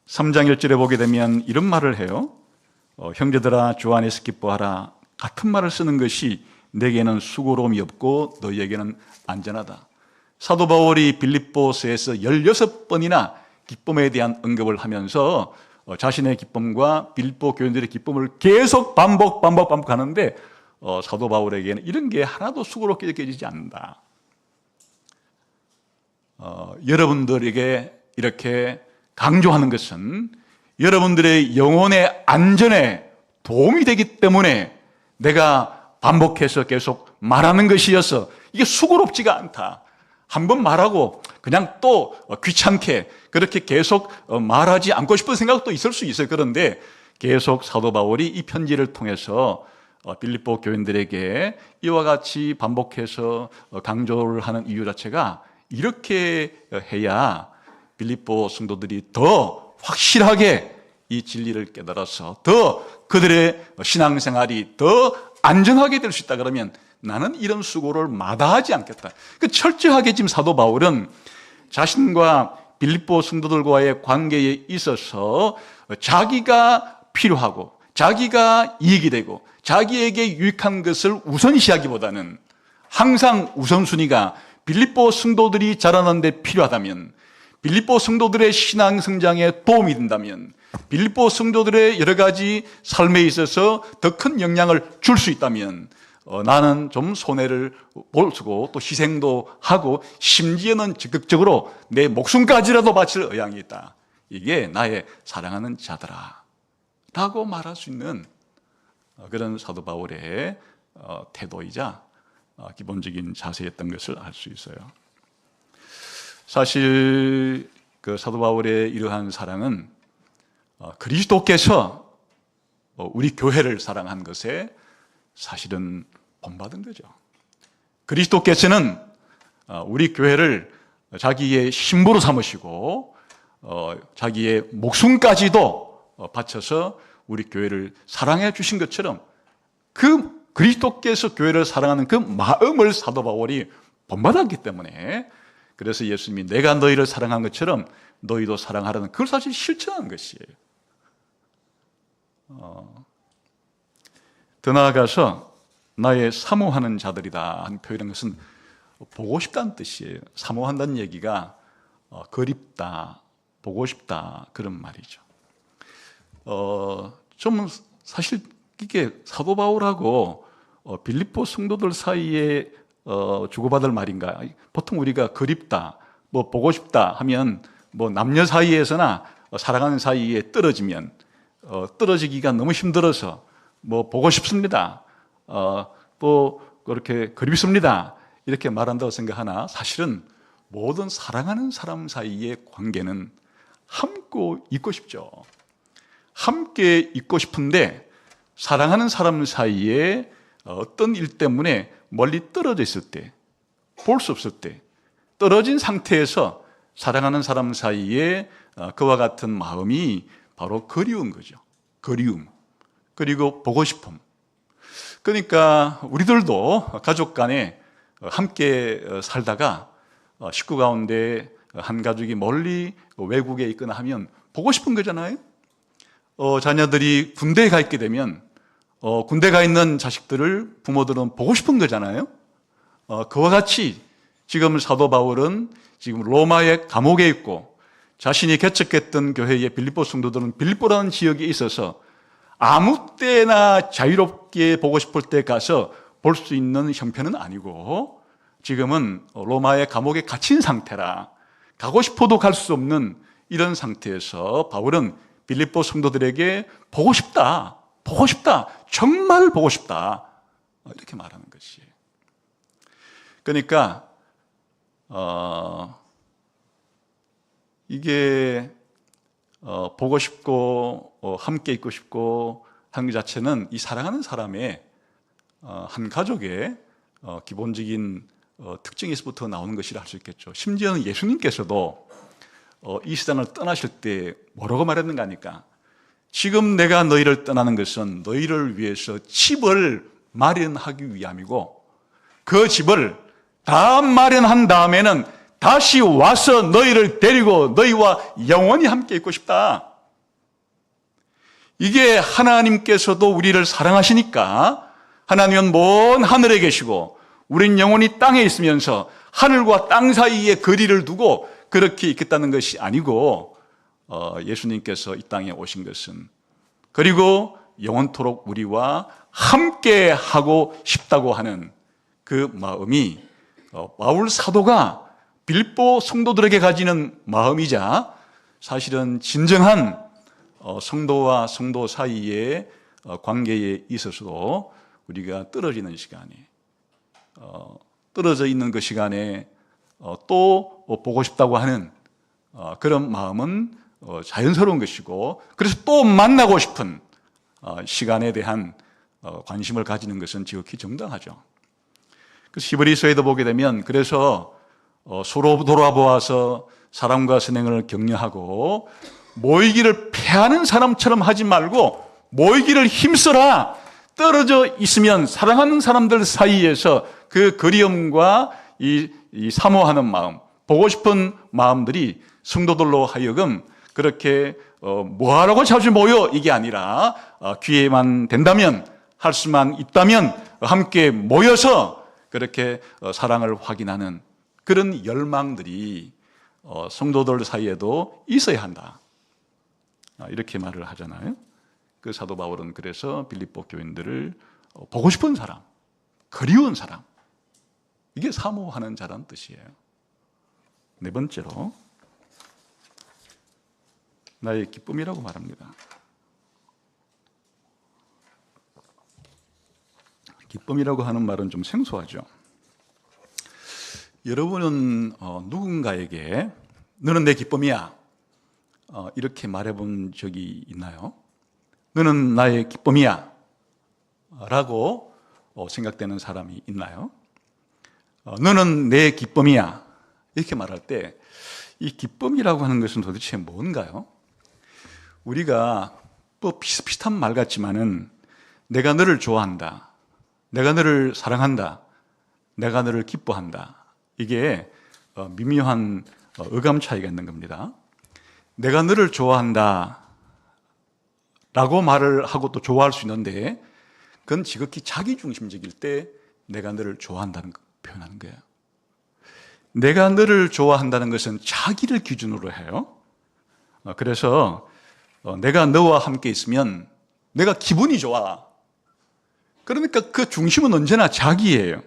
3장 1절에 보게 되면 이런 말을 해요. 형제들아 주 안에서 기뻐하라. 같은 말을 쓰는 것이 내게는 수고로움이 없고 너희에게는 안전하다. 사도 바울이 빌립보서에서 16번이나 기쁨에 대한 언급을 하면서 자신의 기쁨과 빌립보 교인들의 기쁨을 계속 반복하는데 사도 바울에게는 이런 게 하나도 수고롭게 느껴지지 않는다. 여러분들에게 이렇게 강조하는 것은 여러분들의 영혼의 안전에 도움이 되기 때문에 내가 반복해서 계속 말하는 것이어서 이게 수고롭지가 않다. 한번 말하고 그냥 또 귀찮게 그렇게 계속 말하지 않고 싶은 생각도 있을 수 있어요. 그런데 계속 사도 바울이 이 편지를 통해서 빌립보 교인들에게 이와 같이 반복해서 강조를 하는 이유 자체가 이렇게 해야 빌립보 성도들이 더 확실하게 이 진리를 깨달아서 더 그들의 신앙생활이 더 안정하게 될 수 있다. 그러면 나는 이런 수고를 마다하지 않겠다. 철저하게 지금 사도 바울은 자신과 빌립보 성도들과의 관계에 있어서 자기가 필요하고 자기가 이익이 되고 자기에게 유익한 것을 우선시하기보다는 항상 우선순위가 빌립보 성도들이 자라는 데 필요하다면, 빌립보 성도들의 신앙 성장에 도움이 된다면, 빌립보 성도들의 여러 가지 삶에 있어서 더 큰 영향을 줄 수 있다면 나는 좀 손해를 보고 또 희생도 하고 심지어는 적극적으로 내 목숨까지라도 바칠 의향이 있다. 이게 나의 사랑하는 자들아 라고 말할 수 있는 그런 사도 바울의 태도이자 기본적인 자세였던 것을 알 수 있어요. 사실 그 사도 바울의 이러한 사랑은 그리스도께서 우리 교회를 사랑한 것에 사실은 본받은 거죠. 그리스도께서는 우리 교회를 자기의 신부로 삼으시고 자기의 목숨까지도 바쳐서 우리 교회를 사랑해 주신 것처럼 그 그리스도께서 교회를 사랑하는 그 마음을 사도 바울이 본받았기 때문에 그래서 예수님이 내가 너희를 사랑한 것처럼 너희도 사랑하라는 그걸 사실 실천한 것이에요. 더 나아가서 나의 사모하는 자들이다 하는 표현한 것은 보고 싶다는 뜻이에요. 사모한다는 얘기가 그립다, 보고 싶다 그런 말이죠. 좀 사실 이게 사도 바울하고 빌립보 성도들 사이에 주고받을 말인가? 보통 우리가 그립다, 뭐 보고 싶다 하면 뭐 남녀 사이에서나 사랑하는 사이에 떨어지면 떨어지기가 너무 힘들어서 뭐 보고 싶습니다. 또 그렇게 그립습니다. 이렇게 말한다고 생각하나 사실은 모든 사랑하는 사람 사이의 관계는 함께 있고 싶죠. 함께 있고 싶은데 사랑하는 사람 사이에 어떤 일 때문에 멀리 떨어져 있을 때, 볼 수 없을 때, 떨어진 상태에서 사랑하는 사람 사이에 그와 같은 마음이 바로 그리운 거죠. 그리움. 그리고 보고 싶음. 그러니까 우리들도 가족 간에 함께 살다가 식구 가운데 한 가족이 멀리 외국에 있거나 하면 보고 싶은 거잖아요. 자녀들이 군대에 가 있게 되면 군대 가 있는 자식들을 부모들은 보고 싶은 거잖아요. 그와 같이 지금 사도 바울은 지금 로마의 감옥에 있고 자신이 개척했던 교회의 빌립보 성도들은 빌립보라는 지역에 있어서 아무 때나 자유롭게 보고 싶을 때 가서 볼 수 있는 형편은 아니고 지금은 로마의 감옥에 갇힌 상태라 가고 싶어도 갈 수 없는 이런 상태에서 바울은 빌립보 성도들에게 보고 싶다, 정말 보고 싶다, 이렇게 말하는 것이에요. 그러니까 이게 보고 싶고 함께 있고 싶고 하는 것 자체는 이 사랑하는 사람의 한 가족의 기본적인 특징에서부터 나오는 것이라 할 수 있겠죠. 심지어는 예수님께서도 이 세상을 떠나실 때 뭐라고 말했는가 하니까 지금 내가 너희를 떠나는 것은 너희를 위해서 집을 마련하기 위함이고 그 집을 다 마련한 다음에는 다시 와서 너희를 데리고 너희와 영원히 함께 있고 싶다. 이게 하나님께서도 우리를 사랑하시니까 하나님은 먼 하늘에 계시고 우린 영원히 땅에 있으면서 하늘과 땅 사이에 거리를 두고 그렇게 있겠다는 것이 아니고 예수님께서 이 땅에 오신 것은 그리고 영원토록 우리와 함께 하고 싶다고 하는 그 마음이 바울 사도가 빌립보 성도들에게 가지는 마음이자 사실은 진정한 성도와 성도 사이의 관계에 있어서도 우리가 떨어지는 시간에 떨어져 있는 그 시간에 또 보고 싶다고 하는 그런 마음은 자연스러운 것이고 그래서 또 만나고 싶은 시간에 대한 관심을 가지는 것은 지극히 정당하죠. 그래서 히브리서에도 보게 되면 그래서 서로 돌아보아서 사랑과 선행을 격려하고 모이기를 패하는 사람처럼 하지 말고 모이기를 힘써라. 떨어져 있으면 사랑하는 사람들 사이에서 그 그리움과 이 사모하는 마음, 보고 싶은 마음들이 성도들로 하여금 그렇게 뭐하라고 자주 모여 이게 아니라 기회만 된다면 할 수만 있다면 함께 모여서 그렇게 사랑을 확인하는 그런 열망들이 성도들 사이에도 있어야 한다. 이렇게 말을 하잖아요. 그 사도 바울은 그래서 빌립보 교인들을 보고 싶은 사람, 그리운 사람, 이게 사모하는 자라는 뜻이에요. 네 번째로 나의 기쁨이라고 말합니다. 기쁨이라고 하는 말은 좀 생소하죠. 여러분은 누군가에게 너는 내 기쁨이야 이렇게 말해본 적이 있나요? 너는 나의 기쁨이야 라고 생각되는 사람이 있나요? 너는 내 기쁨이야 이렇게 말할 때 이 기쁨이라고 하는 것은 도대체 뭔가요? 우리가 또 비슷비슷한 말 같지만은 내가 너를 좋아한다, 내가 너를 사랑한다, 내가 너를 기뻐한다, 이게 미묘한 어감 차이가 있는 겁니다. 내가 너를 좋아한다 라고 말을 하고 또 좋아할 수 있는데 그건 지극히 자기중심적일 때 내가 너를 좋아한다는 거 표현하는 거예요. 내가 너를 좋아한다는 것은 자기를 기준으로 해요. 그래서 내가 너와 함께 있으면 내가 기분이 좋아. 그러니까 그 중심은 언제나 자기예요.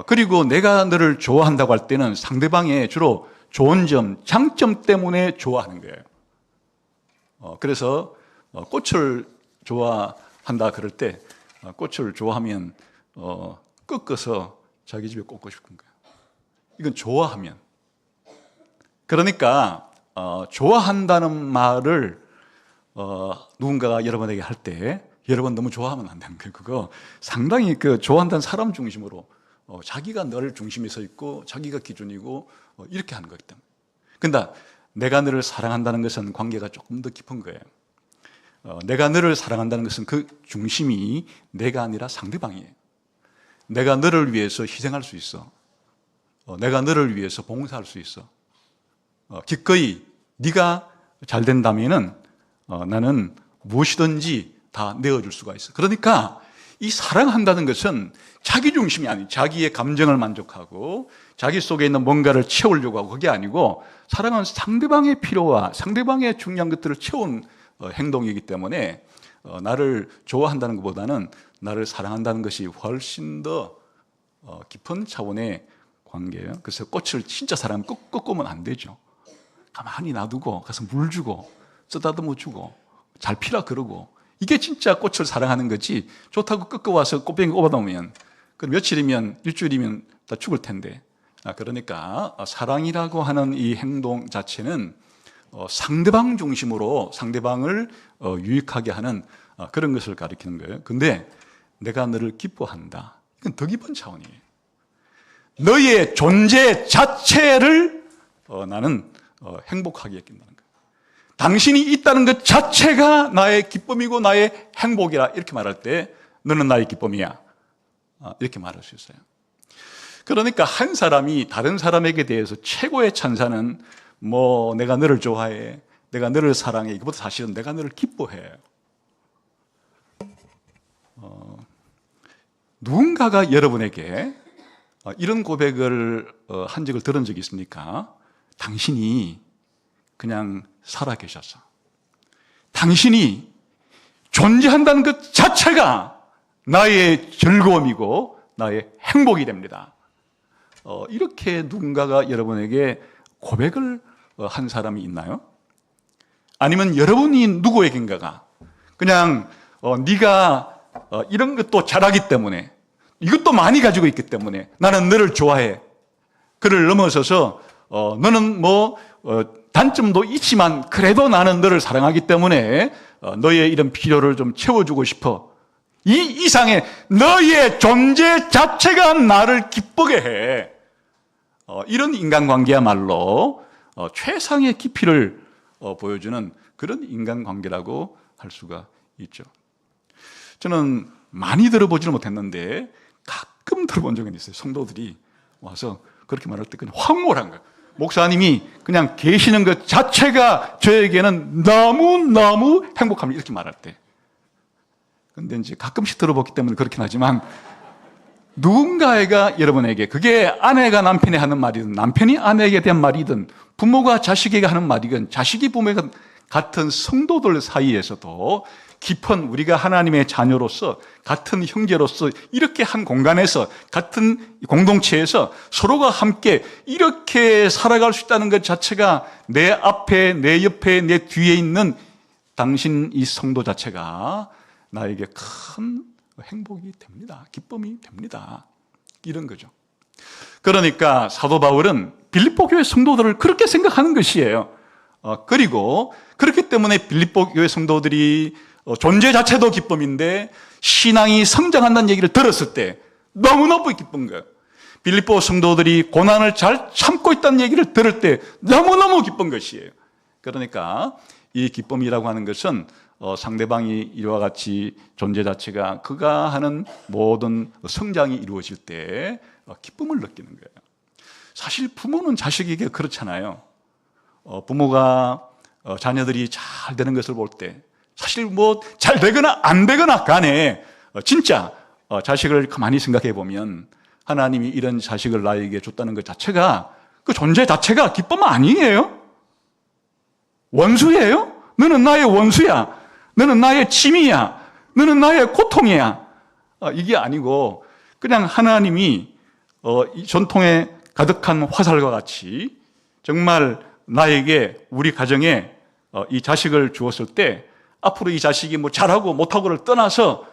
그리고 내가 너를 좋아한다고 할 때는 상대방의 주로 좋은 점, 장점 때문에 좋아하는 거예요. 그래서 꽃을 좋아한다 그럴 때 꽃을 좋아하면 꺾어서 자기 집에 꽂고 싶은 거예요. 이건 좋아하면. 그러니까 좋아한다는 말을 누군가가 여러분에게 할 때 여러분 너무 좋아하면 안 되는 거예요. 그거 상당히 그 좋아한다는 사람 중심으로 자기가 늘 중심에 서 있고 자기가 기준이고 이렇게 하는 거기 때문에. 근데 내가 너를 사랑한다는 것은 관계가 조금 더 깊은 거예요. 내가 너를 사랑한다는 것은 그 중심이 내가 아니라 상대방이에요. 내가 너를 위해서 희생할 수 있어. 내가 너를 위해서 봉사할 수 있어. 기꺼이 네가 잘 된다면은 나는 무엇이든지 다 내어줄 수가 있어. 그러니까 이 사랑한다는 것은 자기 중심이 아니, 자기의 감정을 만족하고 자기 속에 있는 뭔가를 채우려고 하고 그게 아니고 사랑은 상대방의 필요와 상대방의 중요한 것들을 채운 행동이기 때문에 나를 좋아한다는 것보다는 나를 사랑한다는 것이 훨씬 더 깊은 차원의 관계예요. 그래서 꽃을 진짜 사랑하면 꺾으면 안 되죠. 가만히 놔두고 가서 물 주고 쓰다듬어 주고 잘 피라 그러고, 이게 진짜 꽃을 사랑하는 거지. 좋다고 꺾어와서 꽃병이 꼽아놓으면 그 며칠이면 일주일이면 다 죽을 텐데. 그러니까 사랑이라고 하는 이 행동 자체는 상대방 중심으로 상대방을 유익하게 하는 그런 것을 가리키는 거예요. 근데 내가 너를 기뻐한다, 이건 더 깊은 차원이에요. 너의 존재 자체를 나는 행복하게 여긴다는 거예요. 당신이 있다는 것 자체가 나의 기쁨이고 나의 행복이라, 이렇게 말할 때 너는 나의 기쁨이야, 이렇게 말할 수 있어요. 그러니까 한 사람이 다른 사람에게 대해서 최고의 찬사는 뭐 내가 너를 좋아해, 내가 너를 사랑해, 이것보다 사실은 내가 너를 기뻐해. 누군가가 여러분에게 이런 고백을 한 적을 들은 적이 있습니까? 당신이 그냥 살아계셔서, 당신이 존재한다는 것 자체가 나의 즐거움이고 나의 행복이 됩니다. 이렇게 누군가가 여러분에게 고백을 한 사람이 있나요? 아니면 여러분이 누구에겐가가 그냥 네가 이런 것도 잘하기 때문에, 이것도 많이 가지고 있기 때문에 나는 너를 좋아해, 그를 넘어서서 너는 뭐 단점도 있지만 그래도 나는 너를 사랑하기 때문에 너의 이런 필요를 좀 채워주고 싶어, 이 이상의 너의 존재 자체가 나를 기쁘게 해. 이런 인간관계야말로 최상의 깊이를 보여주는 그런 인간관계라고 할 수가 있죠. 저는 많이 들어보지는 못했는데 가끔 들어본 적은 있어요. 성도들이 와서 그렇게 말할 때 그냥 황홀한 거예요. 목사님이 그냥 계시는 것 자체가 저에게는 너무너무 행복합니다, 이렇게 말할 때. 근데 이제 가끔씩 들어보기 때문에 그렇긴 하지만, 누군가가 여러분에게, 그게 아내가 남편에 하는 말이든 남편이 아내에게 대한 말이든 부모가 자식에게 하는 말이든 자식이 부모에게 같은 성도들 사이에서도 깊은, 우리가 하나님의 자녀로서 같은 형제로서 이렇게 한 공간에서 같은 공동체에서 서로가 함께 이렇게 살아갈 수 있다는 것 자체가 내 앞에, 내 옆에, 내 뒤에 있는 당신 이 성도 자체가 나에게 큰 행복이 됩니다. 기쁨이 됩니다. 이런 거죠. 그러니까 사도 바울은 빌립보 교회 성도들을 그렇게 생각하는 것이에요. 그리고 그렇기 때문에 빌립보 교회 성도들이 존재 자체도 기쁨인데 신앙이 성장한다는 얘기를 들었을 때 너무너무 기쁜 거예요. 빌립보 성도들이 고난을 잘 참고 있다는 얘기를 들을 때 너무너무 기쁜 것이에요. 그러니까 이 기쁨이라고 하는 것은 상대방이 이와 같이 존재 자체가 그가 하는 모든 성장이 이루어질 때 기쁨을 느끼는 거예요. 사실 부모는 자식에게 그렇잖아요. 부모가 자녀들이 잘 되는 것을 볼 때, 사실 뭐 잘 되거나 안 되거나 간에 진짜 자식을 가만히 생각해 보면 하나님이 이런 자식을 나에게 줬다는 것 자체가, 그 존재 자체가 기쁨 아니에요? 원수예요? 너는 나의 원수야. 너는 나의 짐이야. 너는 나의 고통이야. 이게 아니고 그냥 하나님이 이 전통에 가득한 화살과 같이 정말 나에게, 우리 가정에 이 자식을 주었을 때 앞으로 이 자식이 뭐 잘하고 못하고를 떠나서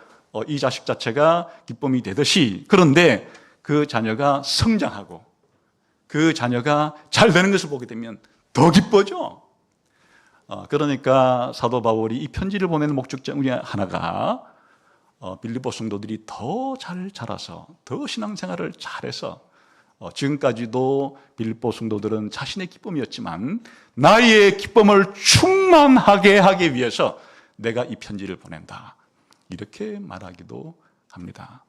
이 자식 자체가 기쁨이 되듯이, 그런데 그 자녀가 성장하고 그 자녀가 잘 되는 것을 보게 되면 더 기뻐져. 그러니까 사도 바울이 이 편지를 보내는 목적 중에 하나가 빌립보 성도들이 더 잘 자라서 더 신앙생활을 잘해서, 지금까지도 빌립보 성도들은 자신의 기쁨이었지만 나의 기쁨을 충만하게 하기 위해서 내가 이 편지를 보낸다, 이렇게 말하기도 합니다.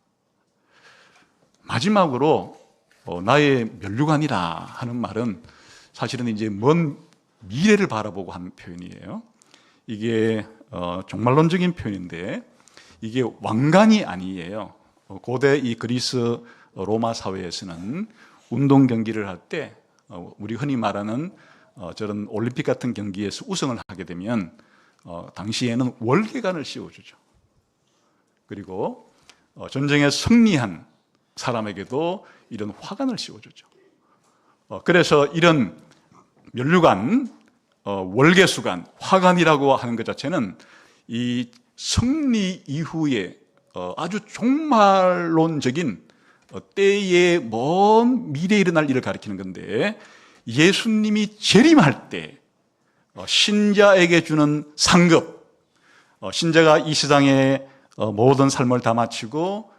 마지막으로 나의 면류관이라 하는 말은 사실은 이제 먼 미래를 바라보고 한 표현이에요. 이게 종말론적인 표현인데 이게 왕관이 아니에요. 고대 이 그리스 로마 사회에서는 운동 경기를 할 때 우리 흔히 말하는 저런 올림픽 같은 경기에서 우승을 하게 되면 당시에는 월계관을 씌워주죠. 그리고 전쟁에 승리한 사람에게도 이런 화관을 씌워주죠. 그래서 이런 면류관, 월계수관, 화관이라고 하는 것 자체는 이 승리 이후에 아주 종말론적인 때의 먼 미래에 일어날 일을 가리키는 건데, 예수님이 재림할 때 신자에게 주는 상급, 신자가 이 세상의 모든 삶을 다 마치고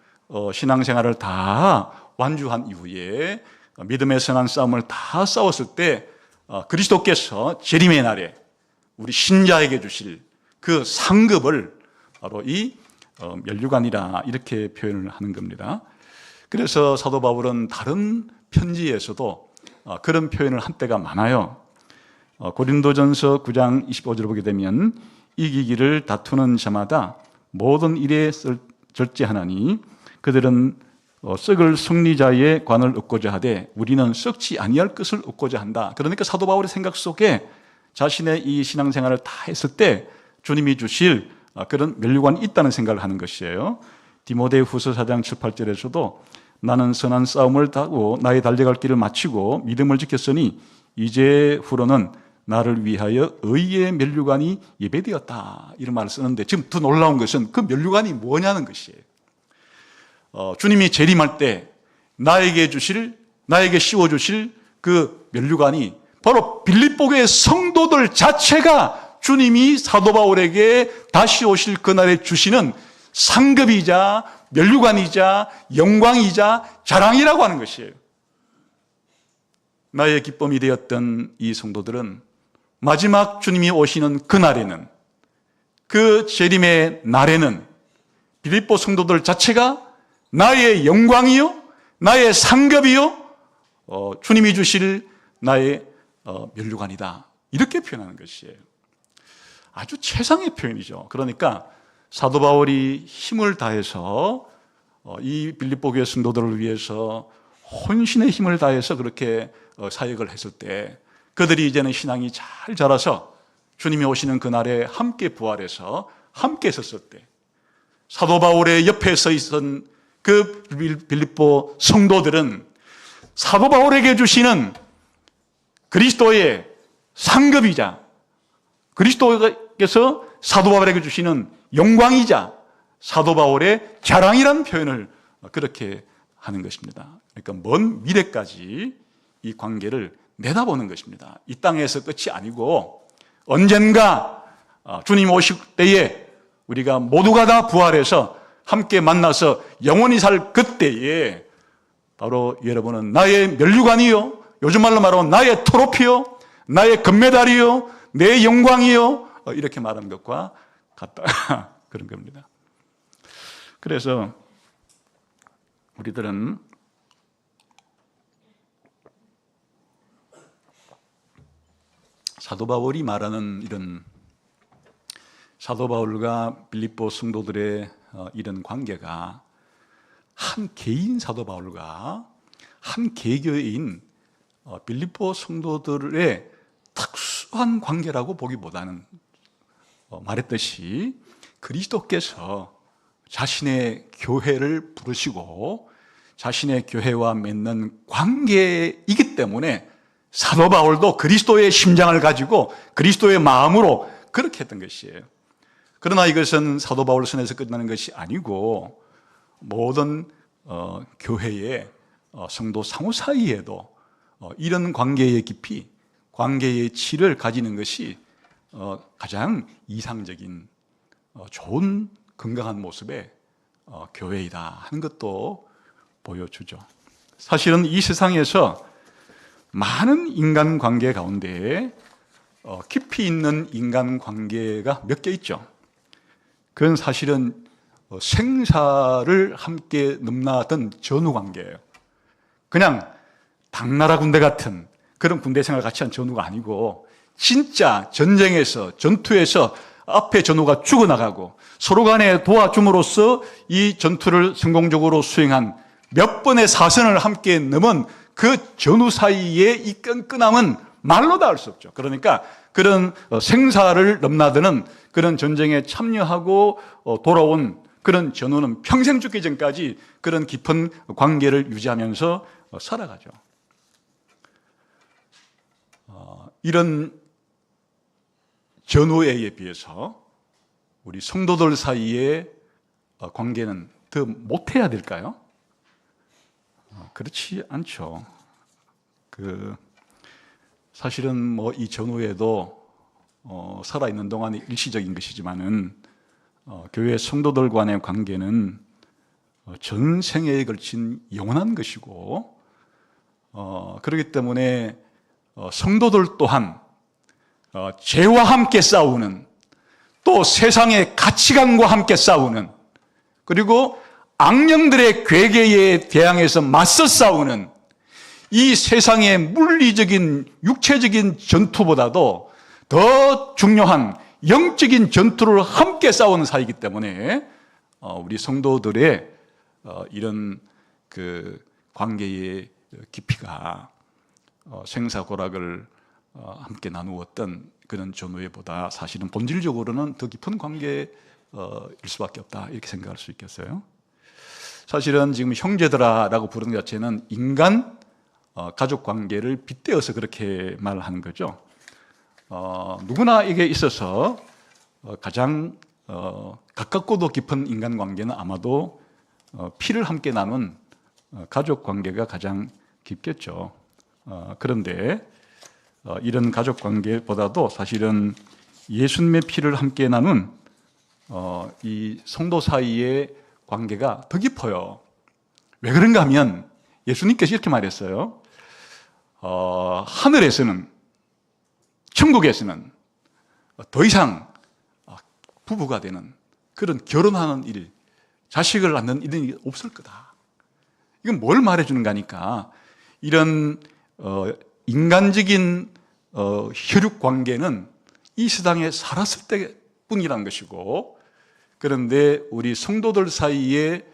신앙생활을 다 완주한 이후에 믿음의 선한 싸움을 다 싸웠을 때 그리스도께서 재림의 날에 우리 신자에게 주실 그 상급을 바로 이 면류관이라 이렇게 표현을 하는 겁니다. 그래서 사도 바울은 다른 편지에서도 그런 표현을 한 때가 많아요. 고린도전서 9장 25절을 보게 되면 이기기를 다투는 자마다 모든 일에 절제하나니 그들은 썩을 승리자의 관을 얻고자 하되 우리는 썩지 아니할 것을 얻고자 한다. 그러니까 사도 바울의 생각 속에 자신의 이 신앙생활을 다 했을 때 주님이 주실 그런 면류관이 있다는 생각을 하는 것이에요. 디모데후서 4장 7, 8절에서도 나는 선한 싸움을 하고 나의 달려갈 길을 마치고 믿음을 지켰으니 이제후로는 나를 위하여 의의 면류관이 예배되었다, 이런 말을 쓰는데, 지금 더 놀라운 것은 그 면류관이 뭐냐는 것이에요. 주님이 재림할 때 나에게 씌워주실 그 면류관이 바로 빌립보교의 성도들 자체가 주님이 사도 바울에게 다시 오실 그날에 주시는 상급이자 면류관이자 영광이자 자랑이라고 하는 것이에요. 나의 기쁨이 되었던 이 성도들은 마지막 주님이 오시는 그날에는, 그 재림의 날에는 빌립보 성도들 자체가 나의 영광이요, 나의 상급이요, 주님이 주실 나의 면류관이다, 이렇게 표현하는 것이에요. 아주 최상의 표현이죠. 그러니까 사도 바울이 힘을 다해서 이 빌립보 교회 성도들을 위해서 혼신의 힘을 다해서 그렇게 사역을 했을 때, 그들이 이제는 신앙이 잘 자라서 주님이 오시는 그날에 함께 부활해서 함께 섰을 때, 사도 바울의 옆에 서 있던 그 빌립보 성도들은 사도 바울에게 주시는 그리스도의 상급이자 그리스도께서 사도 바울에게 주시는 영광이자 사도 바울의 자랑이라는 표현을 그렇게 하는 것입니다. 그러니까 먼 미래까지 이 관계를 내다보는 것입니다. 이 땅에서 끝이 아니고 언젠가 주님 오실 때에 우리가 모두가 다 부활해서 함께 만나서 영원히 살 그때에 바로 여러분은 나의 면류관이요, 요즘 말로 말하면 나의 트로피요, 나의 금메달이요, 내 영광이요, 이렇게 말하는 것과 같다. 그런 겁니다. 그래서 우리들은 사도 바울이 말하는 이런 사도 바울과 빌립보 성도들의 이런 관계가 한 개인 사도 바울과 한 개교인 빌립보 성도들의 특수한 관계라고 보기보다는 말했듯이 그리스도께서 자신의 교회를 부르시고 자신의 교회와 맺는 관계이기 때문에 사도 바울도 그리스도의 심장을 가지고 그리스도의 마음으로 그렇게 했던 것이에요. 그러나 이것은 사도 바울 선에서 끝나는 것이 아니고 모든 교회의 성도 상호 사이에도 이런 관계의 깊이, 관계의 질을 가지는 것이 가장 이상적인 좋은 건강한 모습의 교회이다 하는 것도 보여주죠. 사실은 이 세상에서 많은 인간관계 가운데 깊이 있는 인간관계가 몇 개 있죠. 그건 사실은 생사를 함께 넘나던 전우관계예요. 그냥 당나라 군대 같은 그런 군대 생활 같이 한 전우가 아니고 진짜 전쟁에서, 전투에서 앞에 전우가 죽어나가고 서로 간에 도와줌으로써 이 전투를 성공적으로 수행한 몇 번의 사선을 함께 넘은 그 전우 사이의 이 끈끈함은 말로 다 할 수 없죠. 그러니까 그런 생사를 넘나드는 그런 전쟁에 참여하고 돌아온 그런 전우는 평생 죽기 전까지 그런 깊은 관계를 유지하면서 살아가죠. 이런 전후회에 비해서 우리 성도들 사이의 관계는 더 못해야 될까요? 그렇지 않죠. 사실은 뭐 이 전후에도 살아있는 동안에 일시적인 것이지만은 교회 성도들 간의 관계는 전생에 걸친 영원한 것이고 그렇기 때문에 성도들 또한 죄와 함께 싸우는, 또 세상의 가치관과 함께 싸우는, 그리고 악령들의 괴계에 대항해서 맞서 싸우는 이 세상의 물리적인 육체적인 전투보다도 더 중요한 영적인 전투를 함께 싸우는 사이이기 때문에 우리 성도들의 이런 관계의 깊이가 생사고락을 함께 나누었던 그런 전후회보다 사실은 본질적으로는 더 깊은 관계일 수밖에 없다, 이렇게 생각할 수 있겠어요. 사실은 지금 형제들아라고 부르는 자체는 인간 가족 관계를 빗대어서 그렇게 말하는 거죠. 누구나에게 있어서 가장 가깝고도 깊은 인간 관계는 아마도 피를 함께 나눈 가족 관계가 가장 깊겠죠. 그런데 이런 가족 관계보다도 사실은 예수님의 피를 함께 나눈 이 성도 사이의 관계가 더 깊어요. 왜 그런가 하면 예수님께서 이렇게 말했어요. 하늘에서는, 천국에서는 더 이상 부부가 되는 그런 결혼하는 일, 자식을 낳는 일이 없을 거다. 이건 뭘 말해주는가 하니까 이런 인간적인 혈육 관계는 이 세상에 살았을 때뿐이라는 것이고, 그런데 우리 성도들 사이에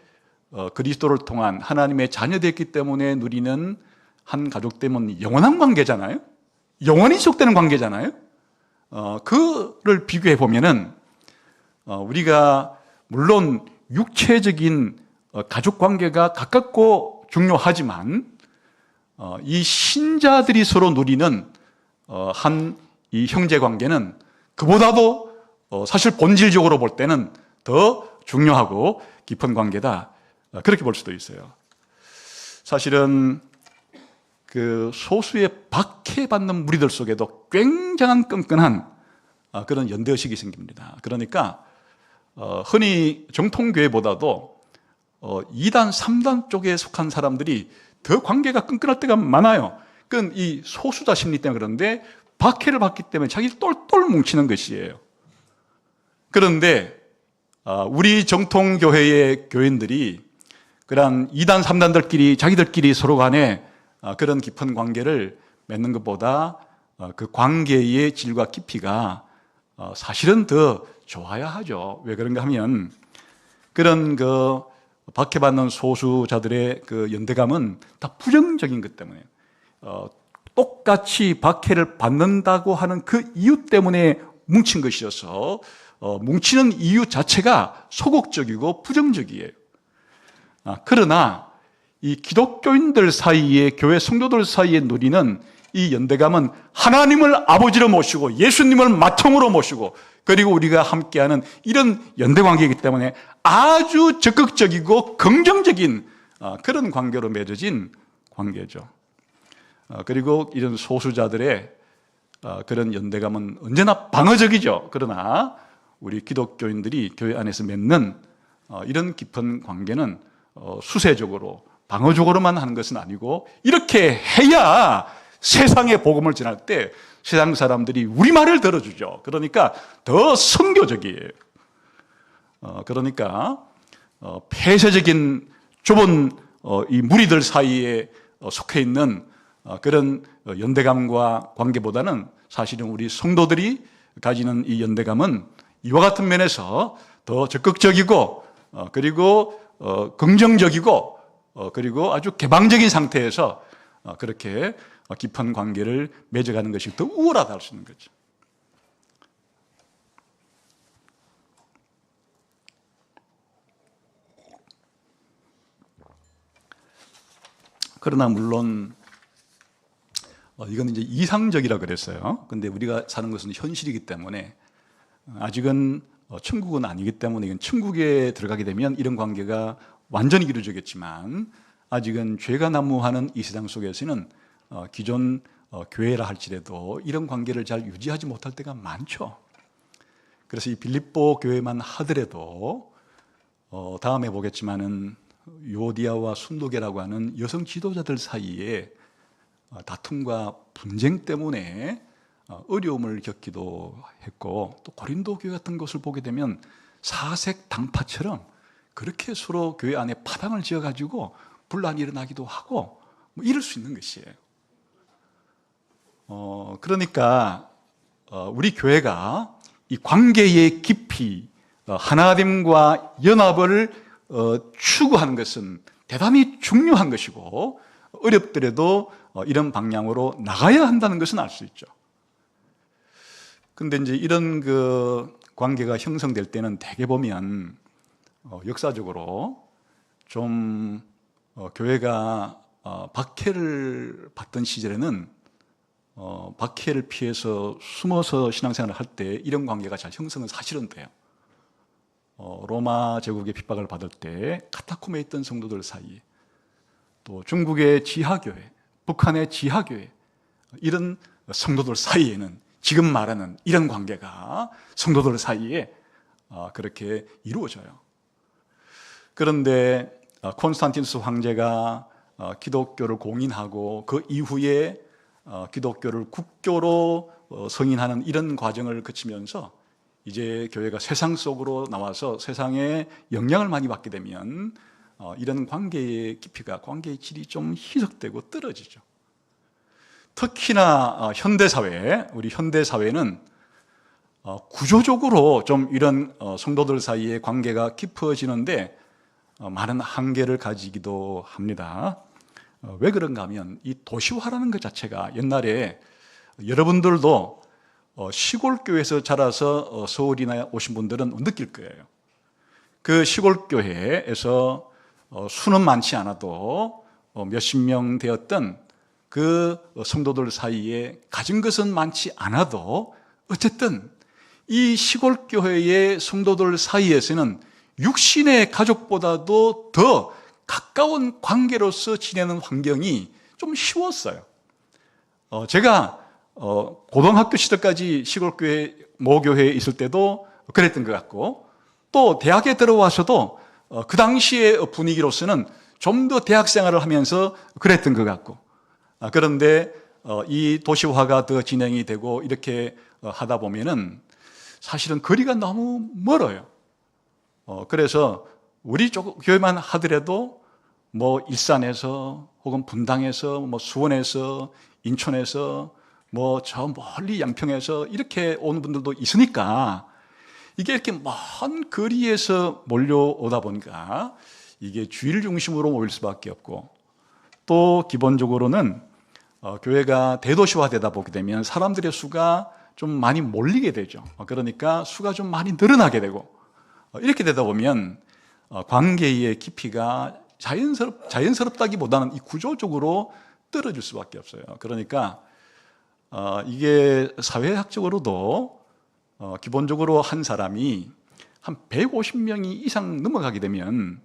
그리스도를 통한 하나님의 자녀됐기 때문에 누리는 한 가족 때문에 영원한 관계잖아요. 영원히 지속되는 관계잖아요. 그를 비교해 보면은 우리가 물론 육체적인 가족 관계가 가깝고 중요하지만 이 신자들이 서로 누리는 한 이 형제 관계는 그보다도 사실 본질적으로 볼 때는 더 중요하고 깊은 관계다, 그렇게 볼 수도 있어요. 사실은 소수의 박해받는 무리들 속에도 굉장한 끈끈한 그런 연대의식이 생깁니다. 그러니까 흔히 정통교회보다도 2단, 3단 쪽에 속한 사람들이 더 관계가 끈끈할 때가 많아요. 그건 이 소수자 심리 때문에 그런데 박해를 받기 때문에 자기 똘똘 뭉치는 것이에요. 그런데 우리 정통교회의 교인들이 그런 2단, 3단들끼리 자기들끼리 서로 간에 그런 깊은 관계를 맺는 것보다 그 관계의 질과 깊이가 사실은 더 좋아야 하죠. 왜 그런가 하면 그런 박해받는 소수자들의 그 연대감은 다 부정적인 것 때문에 똑같이 박해를 받는다고 하는 그 이유 때문에 뭉친 것이어서 뭉치는 이유 자체가 소극적이고 부정적이에요. 그러나 이 기독교인들 사이에, 교회 성도들 사이에 누리는 이 연대감은 하나님을 아버지로 모시고 예수님을 마통으로 모시고 그리고 우리가 함께하는 이런 연대관계이기 때문에 아주 적극적이고 긍정적인 그런 관계로 맺어진 관계죠. 그리고 이런 소수자들의 그런 연대감은 언제나 방어적이죠. 그러나 우리 기독교인들이 교회 안에서 맺는 이런 깊은 관계는 수세적으로, 방어적으로만 하는 것은 아니고 이렇게 해야 세상의 복음을 전할 때 세상 사람들이 우리 말을 들어주죠. 그러니까 더 선교적이에요. 그러니까 폐쇄적인 좁은 이 무리들 사이에 속해 있는 그런 연대감과 관계보다는 사실은 우리 성도들이 가지는 이 연대감은 이와 같은 면에서 더 적극적이고 그리고 긍정적이고 그리고 아주 개방적인 상태에서 그렇게 깊은 관계를 맺어가는 것이 더 우월하다 할 수 있는 거죠. 그러나 물론 이건 이제 이상적이라 그랬어요. 근데 우리가 사는 것은 현실이기 때문에 아직은 천국은 아니기 때문에 이건 천국에 들어가게 되면 이런 관계가 완전히 이루어지겠지만 아직은 죄가 난무하는 이 세상 속에서는 기존 교회라 할지라도 이런 관계를 잘 유지하지 못할 때가 많죠. 그래서 이 빌립보 교회만 하더라도 다음에 보겠지만은 유오디아와 순도계라고 하는 여성 지도자들 사이에 다툼과 분쟁 때문에 어려움을 겪기도 했고, 또 고린도 교회 같은 것을 보게 되면 사색 당파처럼 그렇게 서로 교회 안에 파당을 지어가지고 분란이 일어나기도 하고 뭐 이럴 수 있는 것이에요. 그러니까 우리 교회가 이 관계의 깊이, 하나됨과 연합을 추구하는 것은 대단히 중요한 것이고, 어렵더라도 이런 방향으로 나가야 한다는 것은 알 수 있죠. 근데 이제 이런 그 관계가 형성될 때는 대개 보면 역사적으로 좀 교회가 박해를 받던 시절에는 박해를 피해서 숨어서 신앙생활을 할 때 이런 관계가 잘 형성은 사실은 돼요. 로마 제국의 핍박을 받을 때 카타콤에 있던 성도들 사이에, 또 중국의 지하교회, 북한의 지하교회, 이런 성도들 사이에는 지금 말하는 이런 관계가 성도들 사이에 그렇게 이루어져요. 그런데 콘스탄티누스 황제가 기독교를 공인하고 그 이후에 기독교를 국교로 승인하는 이런 과정을 거치면서 이제 교회가 세상 속으로 나와서 세상에 영향을 많이 받게 되면 이런 관계의 깊이가, 관계의 질이 좀 희석되고 떨어지죠. 특히나 현대사회, 우리 현대사회는 구조적으로 좀 이런 성도들 사이의 관계가 깊어지는데 많은 한계를 가지기도 합니다. 왜 그런가 하면 이 도시화라는 것 자체가, 옛날에 여러분들도 시골 교회에서 자라서 서울이나 오신 분들은 느낄 거예요. 그 시골 교회에서 수는 많지 않아도 몇십 명 되었던 그 성도들 사이에 가진 것은 많지 않아도 어쨌든 이 시골 교회의 성도들 사이에서는 육신의 가족보다도 더 가까운 관계로서 지내는 환경이 좀 쉬웠어요. 제가 고등학교 시절까지 시골교회, 모교회에 있을 때도 그랬던 것 같고, 또 대학에 들어와서도 그 당시의 분위기로서는 좀 더 대학 생활을 하면서 그랬던 것 같고, 그런데 이 도시화가 더 진행이 되고 이렇게 하다 보면은 사실은 거리가 너무 멀어요. 그래서 우리 교회만 하더라도 뭐 일산에서 혹은 분당에서 뭐 수원에서 인천에서 뭐 저 멀리 양평에서 이렇게 오는 분들도 있으니까 이게 이렇게 먼 거리에서 몰려오다 보니까 이게 주일 중심으로 모일 수밖에 없고, 또 기본적으로는 교회가 대도시화되다 보게 되면 사람들의 수가 좀 많이 몰리게 되죠. 그러니까 수가 좀 많이 늘어나게 되고, 이렇게 되다 보면 관계의 깊이가 자연스럽다기보다는 이 구조적으로 떨어질 수밖에 없어요. 그러니까 이게 사회학적으로도 기본적으로 한 사람이 한 150명이 이상 넘어가게 되면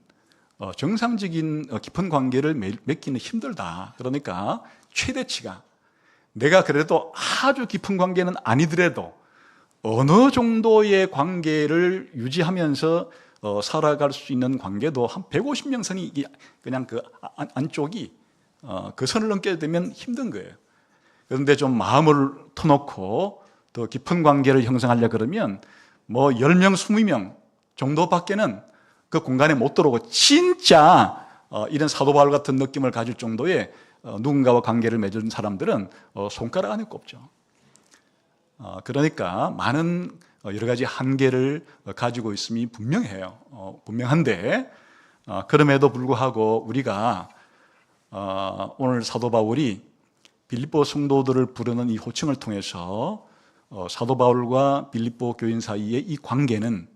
정상적인 깊은 관계를 맺기는 힘들다. 그러니까 최대치가, 내가 그래도 아주 깊은 관계는 아니더라도 어느 정도의 관계를 유지하면서 살아갈 수 있는 관계도 한 150명 선이 그냥 그 안쪽이 그 선을 넘게 되면 힘든 거예요. 그런데 좀 마음을 터놓고 더 깊은 관계를 형성하려 그러면 뭐 10명, 20명 정도밖에는 그 공간에 못 들어오고, 진짜 이런 사도 바울 같은 느낌을 가질 정도의 누군가와 관계를 맺은 사람들은 손가락 안에 꼽죠. 그러니까 많은 여러 가지 한계를 가지고 있음이 분명해요. 분명한데 그럼에도 불구하고 우리가 오늘 사도 바울이 빌립보 성도들을 부르는 이 호칭을 통해서 사도 바울과 빌립보 교인 사이의 이 관계는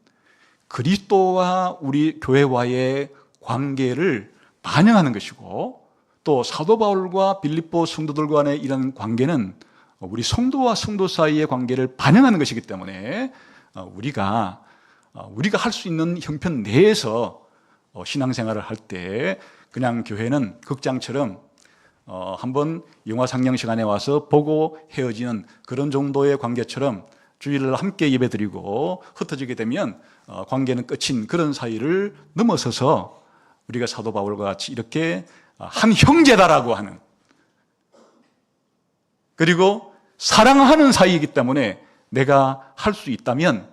그리스도와 우리 교회와의 관계를 반영하는 것이고, 또 사도 바울과 빌립보 성도들 간의 이런 관계는 우리 성도와 성도 사이의 관계를 반영하는 것이기 때문에 우리가 할 수 있는 형편 내에서 신앙생활을 할 때 그냥 교회는 극장처럼 한번 영화 상영 시간에 와서 보고 헤어지는 그런 정도의 관계처럼 주일을 함께 예배드리고 흩어지게 되면 관계는 끝인 그런 사이를 넘어서서 우리가 사도 바울과 같이 이렇게 한 형제다라고 하는, 그리고 사랑하는 사이이기 때문에 내가 할 수 있다면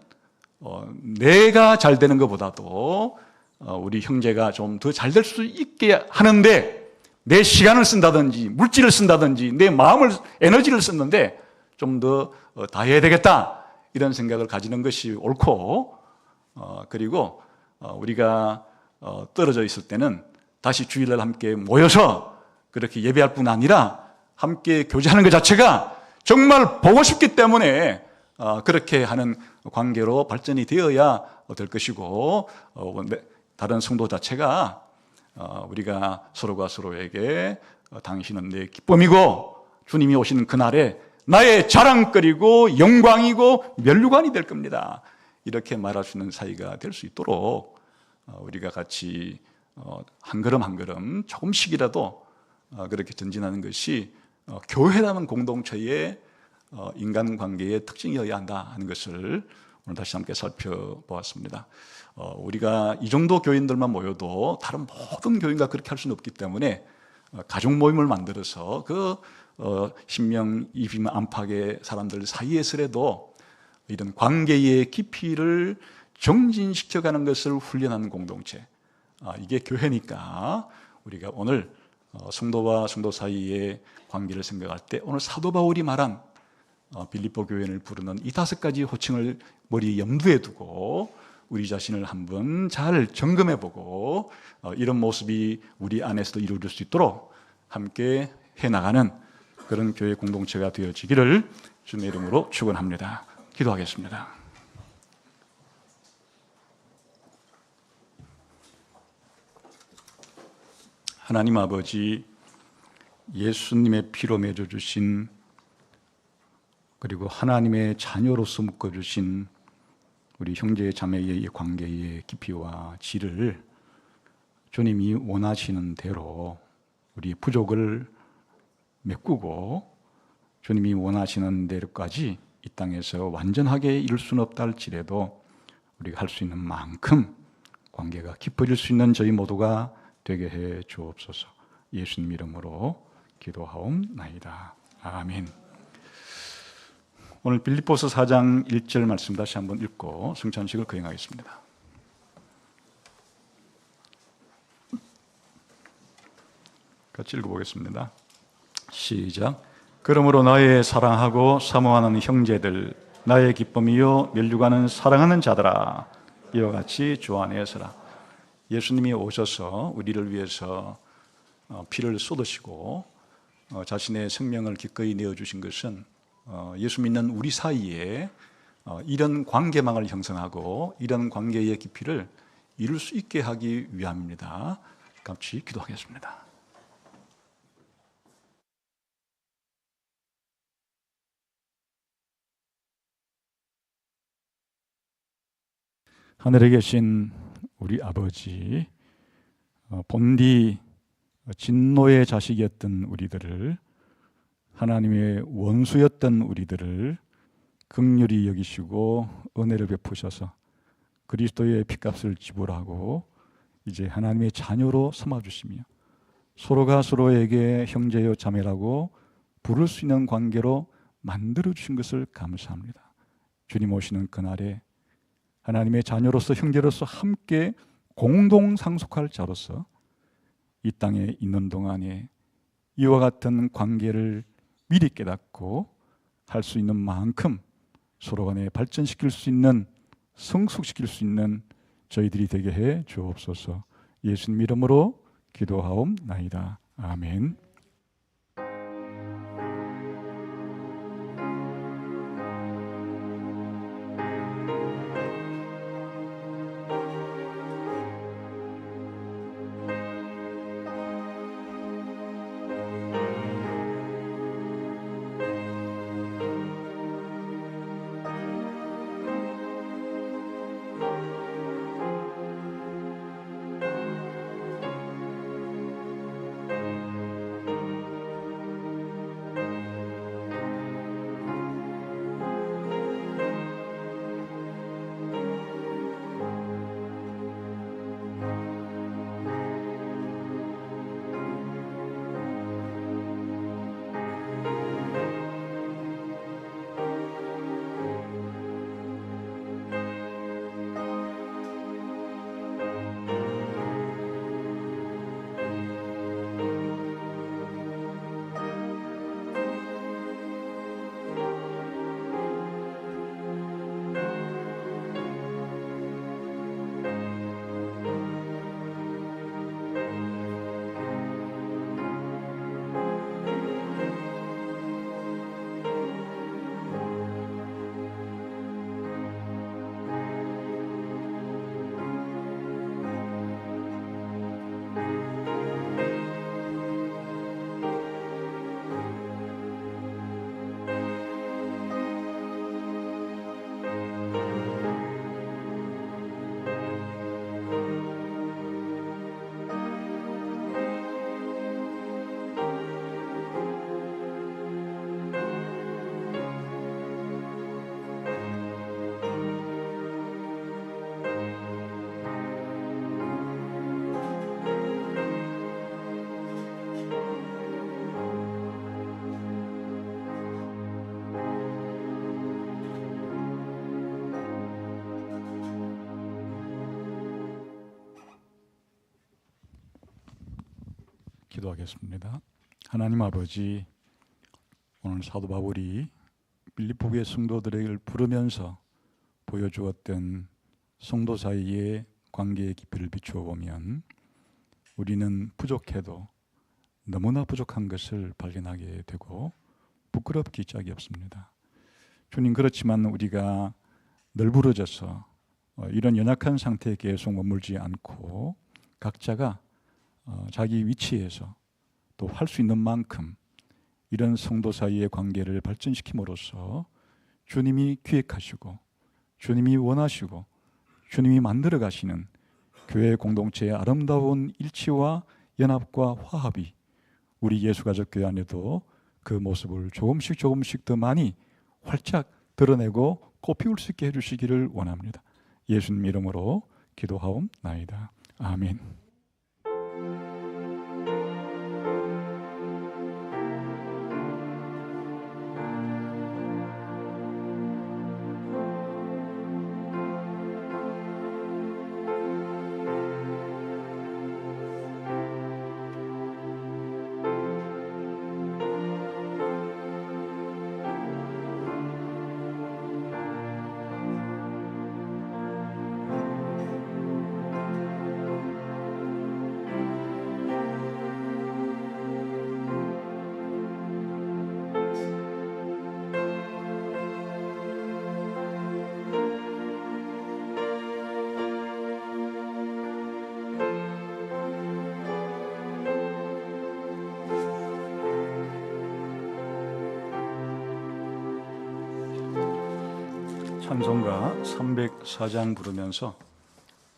내가 잘 되는 것보다도 우리 형제가 좀 더 잘 될 수 있게 하는데 내 시간을 쓴다든지 물질을 쓴다든지 내 마음을, 에너지를 썼는데 좀 더 다해야 되겠다, 이런 생각을 가지는 것이 옳고, 그리고 우리가 떨어져 있을 때는 다시 주일날 함께 모여서 그렇게 예배할 뿐 아니라 함께 교제하는 것 자체가 정말 보고 싶기 때문에 그렇게 하는 관계로 발전이 되어야 될 것이고, 다른 성도 자체가 우리가 서로가 서로에게 당신은 내 기쁨이고 주님이 오시는 그날에 나의 자랑거리고 영광이고 면류관이 될 겁니다, 이렇게 말할 수 있는 사이가 될 수 있도록 우리가 같이 한 걸음 한 걸음 조금씩이라도 그렇게 전진하는 것이 교회라는 공동체의 인간관계의 특징이어야 한다 하는 것을 오늘 다시 함께 살펴보았습니다. 우리가 이 정도 교인들만 모여도 다른 모든 교인과 그렇게 할 수는 없기 때문에 가족 모임을 만들어서 그 10명, 20명 안팎의 사람들 사이에서라도 이런 관계의 깊이를 정진시켜가는 것을 훈련하는 공동체, 이게 교회니까 우리가 오늘 성도와 성도 사이의 관계를 생각할 때 오늘 사도 바울이 말한 빌립보 교회를 부르는 이 5가지 호칭을 머리에 염두에 두고 우리 자신을 한번 잘 점검해보고 이런 모습이 우리 안에서도 이루어질 수 있도록 함께 해나가는 그런 교회 공동체가 되어지기를 주님의 이름으로 축원합니다. 기도하겠습니다. 하나님 아버지, 예수님의 피로 맺어주신, 그리고 하나님의 자녀로서 묶어주신 우리 형제 자매의 관계의 깊이와 질을 주님이 원하시는 대로 우리 부족을 메꾸고 주님이 원하시는 대로까지 이 땅에서 완전하게 이룰 수는 없다 할지라도 우리가 할 수 있는 만큼 관계가 깊어질 수 있는 저희 모두가 되게 해 주옵소서. 예수님 이름으로 기도하옵나이다. 아멘. 오늘 빌립보서 4장 1절 말씀 다시 한번 읽고 성찬식을 거행하겠습니다. 같이 읽어보겠습니다. 시작. 그러므로 나의 사랑하고 사모하는 형제들, 나의 기쁨이요 면류관은 사랑하는 자들아, 이와 같이 주 안에 서라. 예수님이 오셔서 우리를 위해서 피를 쏟으시고 자신의 생명을 기꺼이 내어주신 것은 예수 믿는 우리 사이에 이런 관계망을 형성하고 이런 관계의 깊이를 이룰 수 있게 하기 위함입니다. 같이 기도하겠습니다. 하늘에 계신 우리 아버지, 본디 진노의 자식이었던 우리들을, 하나님의 원수였던 우리들을 긍휼히 여기시고 은혜를 베푸셔서 그리스도의 핏값을 지불하고 이제 하나님의 자녀로 삼아주시며 서로가 서로에게 형제요 자매라고 부를 수 있는 관계로 만들어주신 것을 감사합니다. 주님 오시는 그날에 하나님의 자녀로서 형제로서 함께 공동 상속할 자로서 이 땅에 있는 동안에 이와 같은 관계를 미리 깨닫고 할 수 있는 만큼 서로 간에 발전시킬 수 있는, 성숙시킬 수 있는 저희들이 되게 해 주옵소서. 예수님 이름으로 기도하옵나이다. 아멘. 기도하겠습니다. 하나님 아버지, 오늘 사도 바울이 빌립보 교회 성도들을 부르면서 보여주었던 성도 사이의 관계의 깊이를 비추어 보면 우리는 부족해도 너무나 부족한 것을 발견하게 되고 부끄럽기 짝이 없습니다. 주님, 그렇지만 우리가 널브러져서 이런 연약한 상태에 계속 머물지 않고 각자가 자기 위치에서 또 할 수 있는 만큼 이런 성도 사이의 관계를 발전시킴으로써 주님이 기획하시고 주님이 원하시고 주님이 만들어 가시는 교회 공동체의 아름다운 일치와 연합과 화합이 우리 예수가족교회 안에도 그 모습을 조금씩 더 많이 활짝 드러내고 꽃피울 수 있게 해주시기를 원합니다. 예수님 이름으로 기도하옵나이다. 아멘. 찬송가 304장 부르면서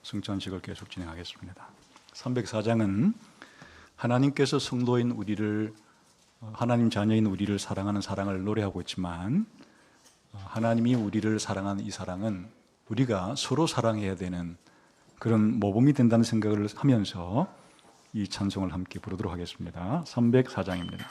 성찬식을 계속 진행하겠습니다. 304장은 하나님께서 성도인 우리를, 하나님 자녀인 우리를 사랑하는 사랑을 노래하고 있지만 하나님이 우리를 사랑하는 이 사랑은 우리가 서로 사랑해야 되는 그런 모범이 된다는 생각을 하면서 이 찬송을 함께 부르도록 하겠습니다. 304장입니다.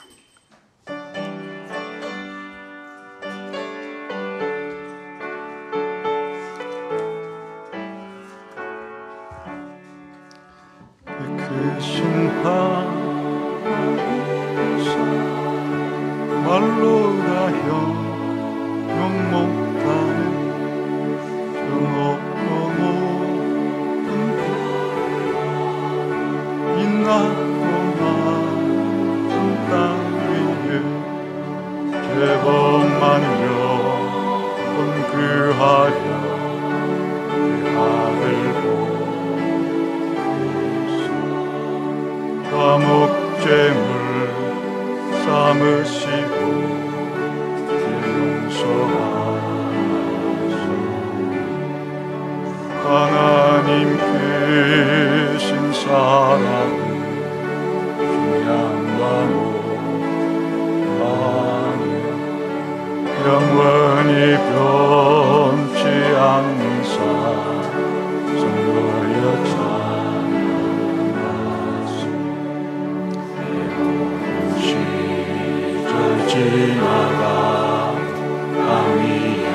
말로 다 형용 못하는 정없고 모든 빛나고 많은 땅 위에 제법만요 본그하려 그 하늘 보내서 화목제물 삼으시고 용서하소. 하나님 계신 사랑은 중량과 모함에 영원히 변치 않는 성도여 지나가 땅 위에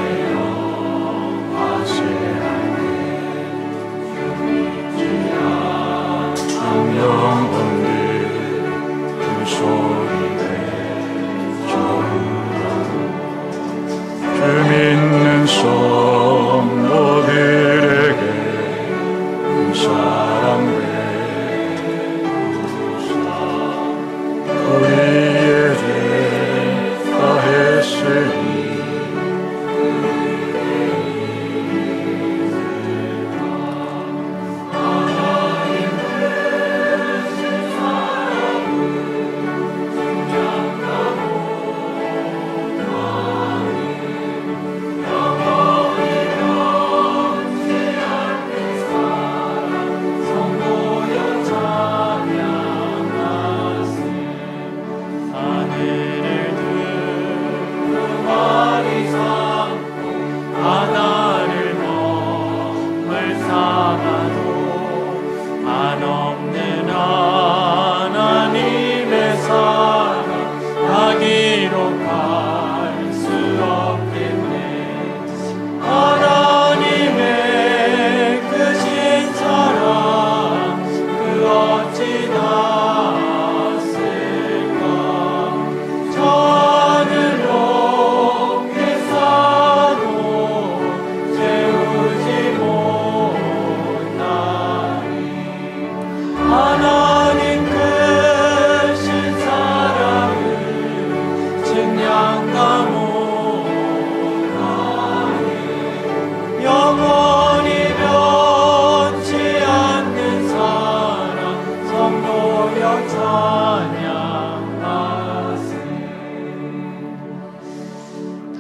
영화세하게 믿지 않는 영혼들 그 소리에 저울하고 주 믿는 성도들에게 그 사랑 베푸사 우리의 다했으니 어찌 다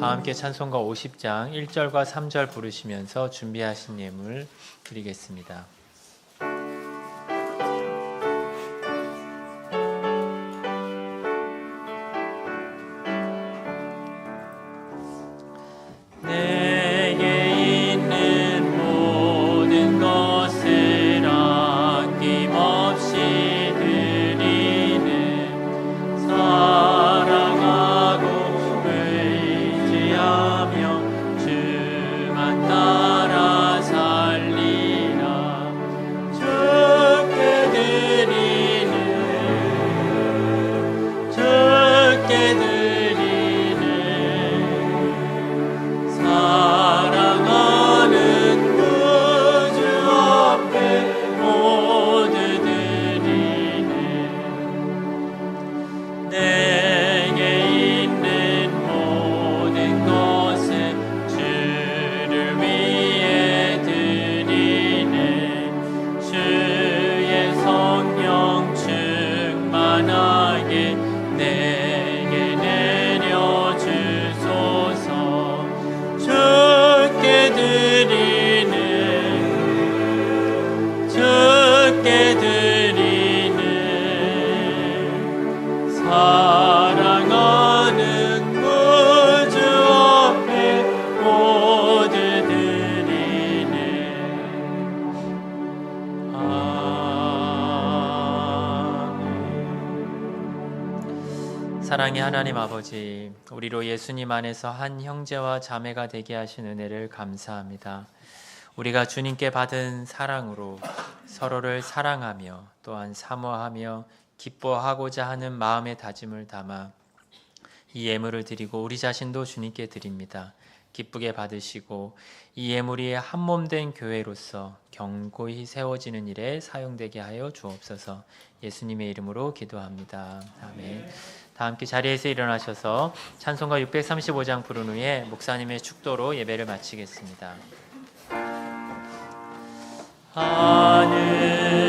다 함께 찬송가 50장 1절과 3절 부르시면서 준비하신 예물 드리겠습니다. 내게 있는 모든 것을 아낌없이 드리는 사랑하고 의지하며 주만 따라 살리라. 주께 드리는 사랑하는 구주 앞에 모두 드리는 내게 있는 모든 것은 주를 위해 드리는 주의 성령 충만하게 내게 내려주소서. 주께 드리는 사랑하는 구주 앞에 모두 드리는 아멘. 사랑의 하나님 아버지, 우리로 예수님 안에서 한 형제와 자매가 되게 하신 은혜를 감사합니다. 우리가 주님께 받은 사랑으로 서로를 사랑하며 또한 사모하며 기뻐하고자 하는 마음의 다짐을 담아 이 예물을 드리고 우리 자신도 주님께 드립니다. 기쁘게 받으시고 이 예물이 한 몸 된 교회로서 견고히 세워지는 일에 사용되게 하여 주옵소서. 예수님의 이름으로 기도합니다. 아멘. 다 함께 자리에서 일어나셔서 찬송가 635장 부른 후에 목사님의 축도로 예배를 마치겠습니다.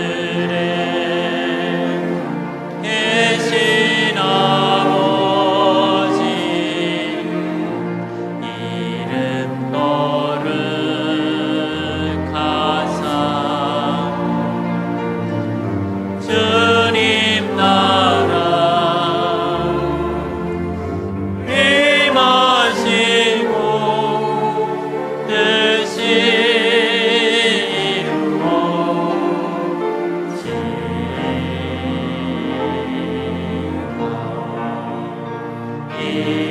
하늘에 계신 아버지, 이름 거룩하사 주님 나라 임하시고 뜻이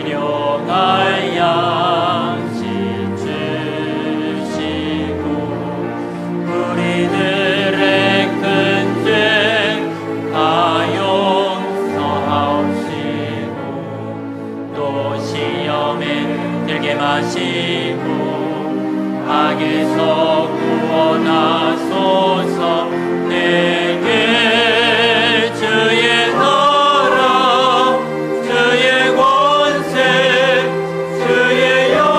일용할 양식 주시고 우리들의 큰 죄 다 용서하옵시고 또 시험에 들게 마시고 악에서 구원하소서. 내게 주의 나라 주의 권세 주의 영광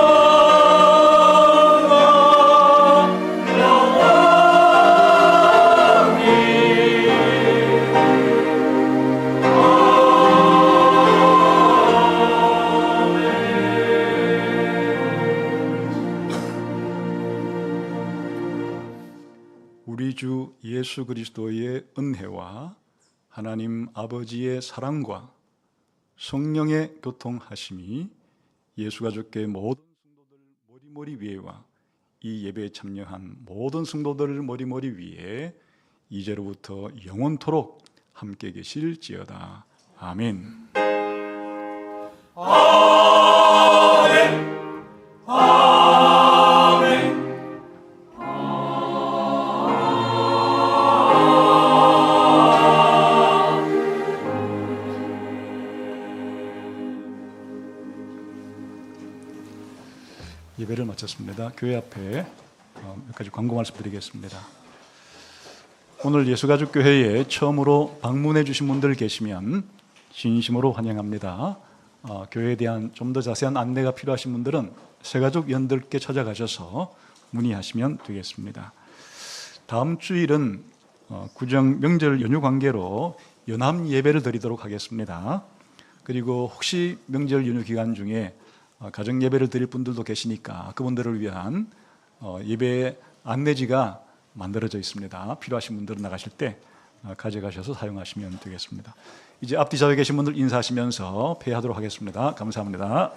영원히 우리 주 예수 그리스도의 은혜와 하나님 아버지의 사랑과 성령의 교통하심이 예수가족계 모든 성도들 머리머리 위에와 이 예배에 참여한 모든 성도들 머리머리 위에 이제로부터 영원토록 함께 계실지어다. 아멘. 아멘. 아멘. 예배를 마쳤습니다. 교회 앞에 몇 가지 광고 말씀드리겠습니다. 오늘 예수가족교회에 처음으로 방문해 주신 분들 계시면 진심으로 환영합니다. 교회에 대한 좀 더 자세한 안내가 필요하신 분들은 새가족연들께 찾아가셔서 문의하시면 되겠습니다. 다음 주일은 구정 명절 연휴 관계로 연합 예배를 드리도록 하겠습니다. 그리고 혹시 명절 연휴 기간 중에 가정 예배를 드릴 분들도 계시니까 그분들을 위한 예배 안내지가 만들어져 있습니다. 필요하신 분들은 나가실 때 가져가셔서 사용하시면 되겠습니다. 이제 앞뒤 좌우에 계신 분들 인사하시면서 폐하도록 하겠습니다. 감사합니다.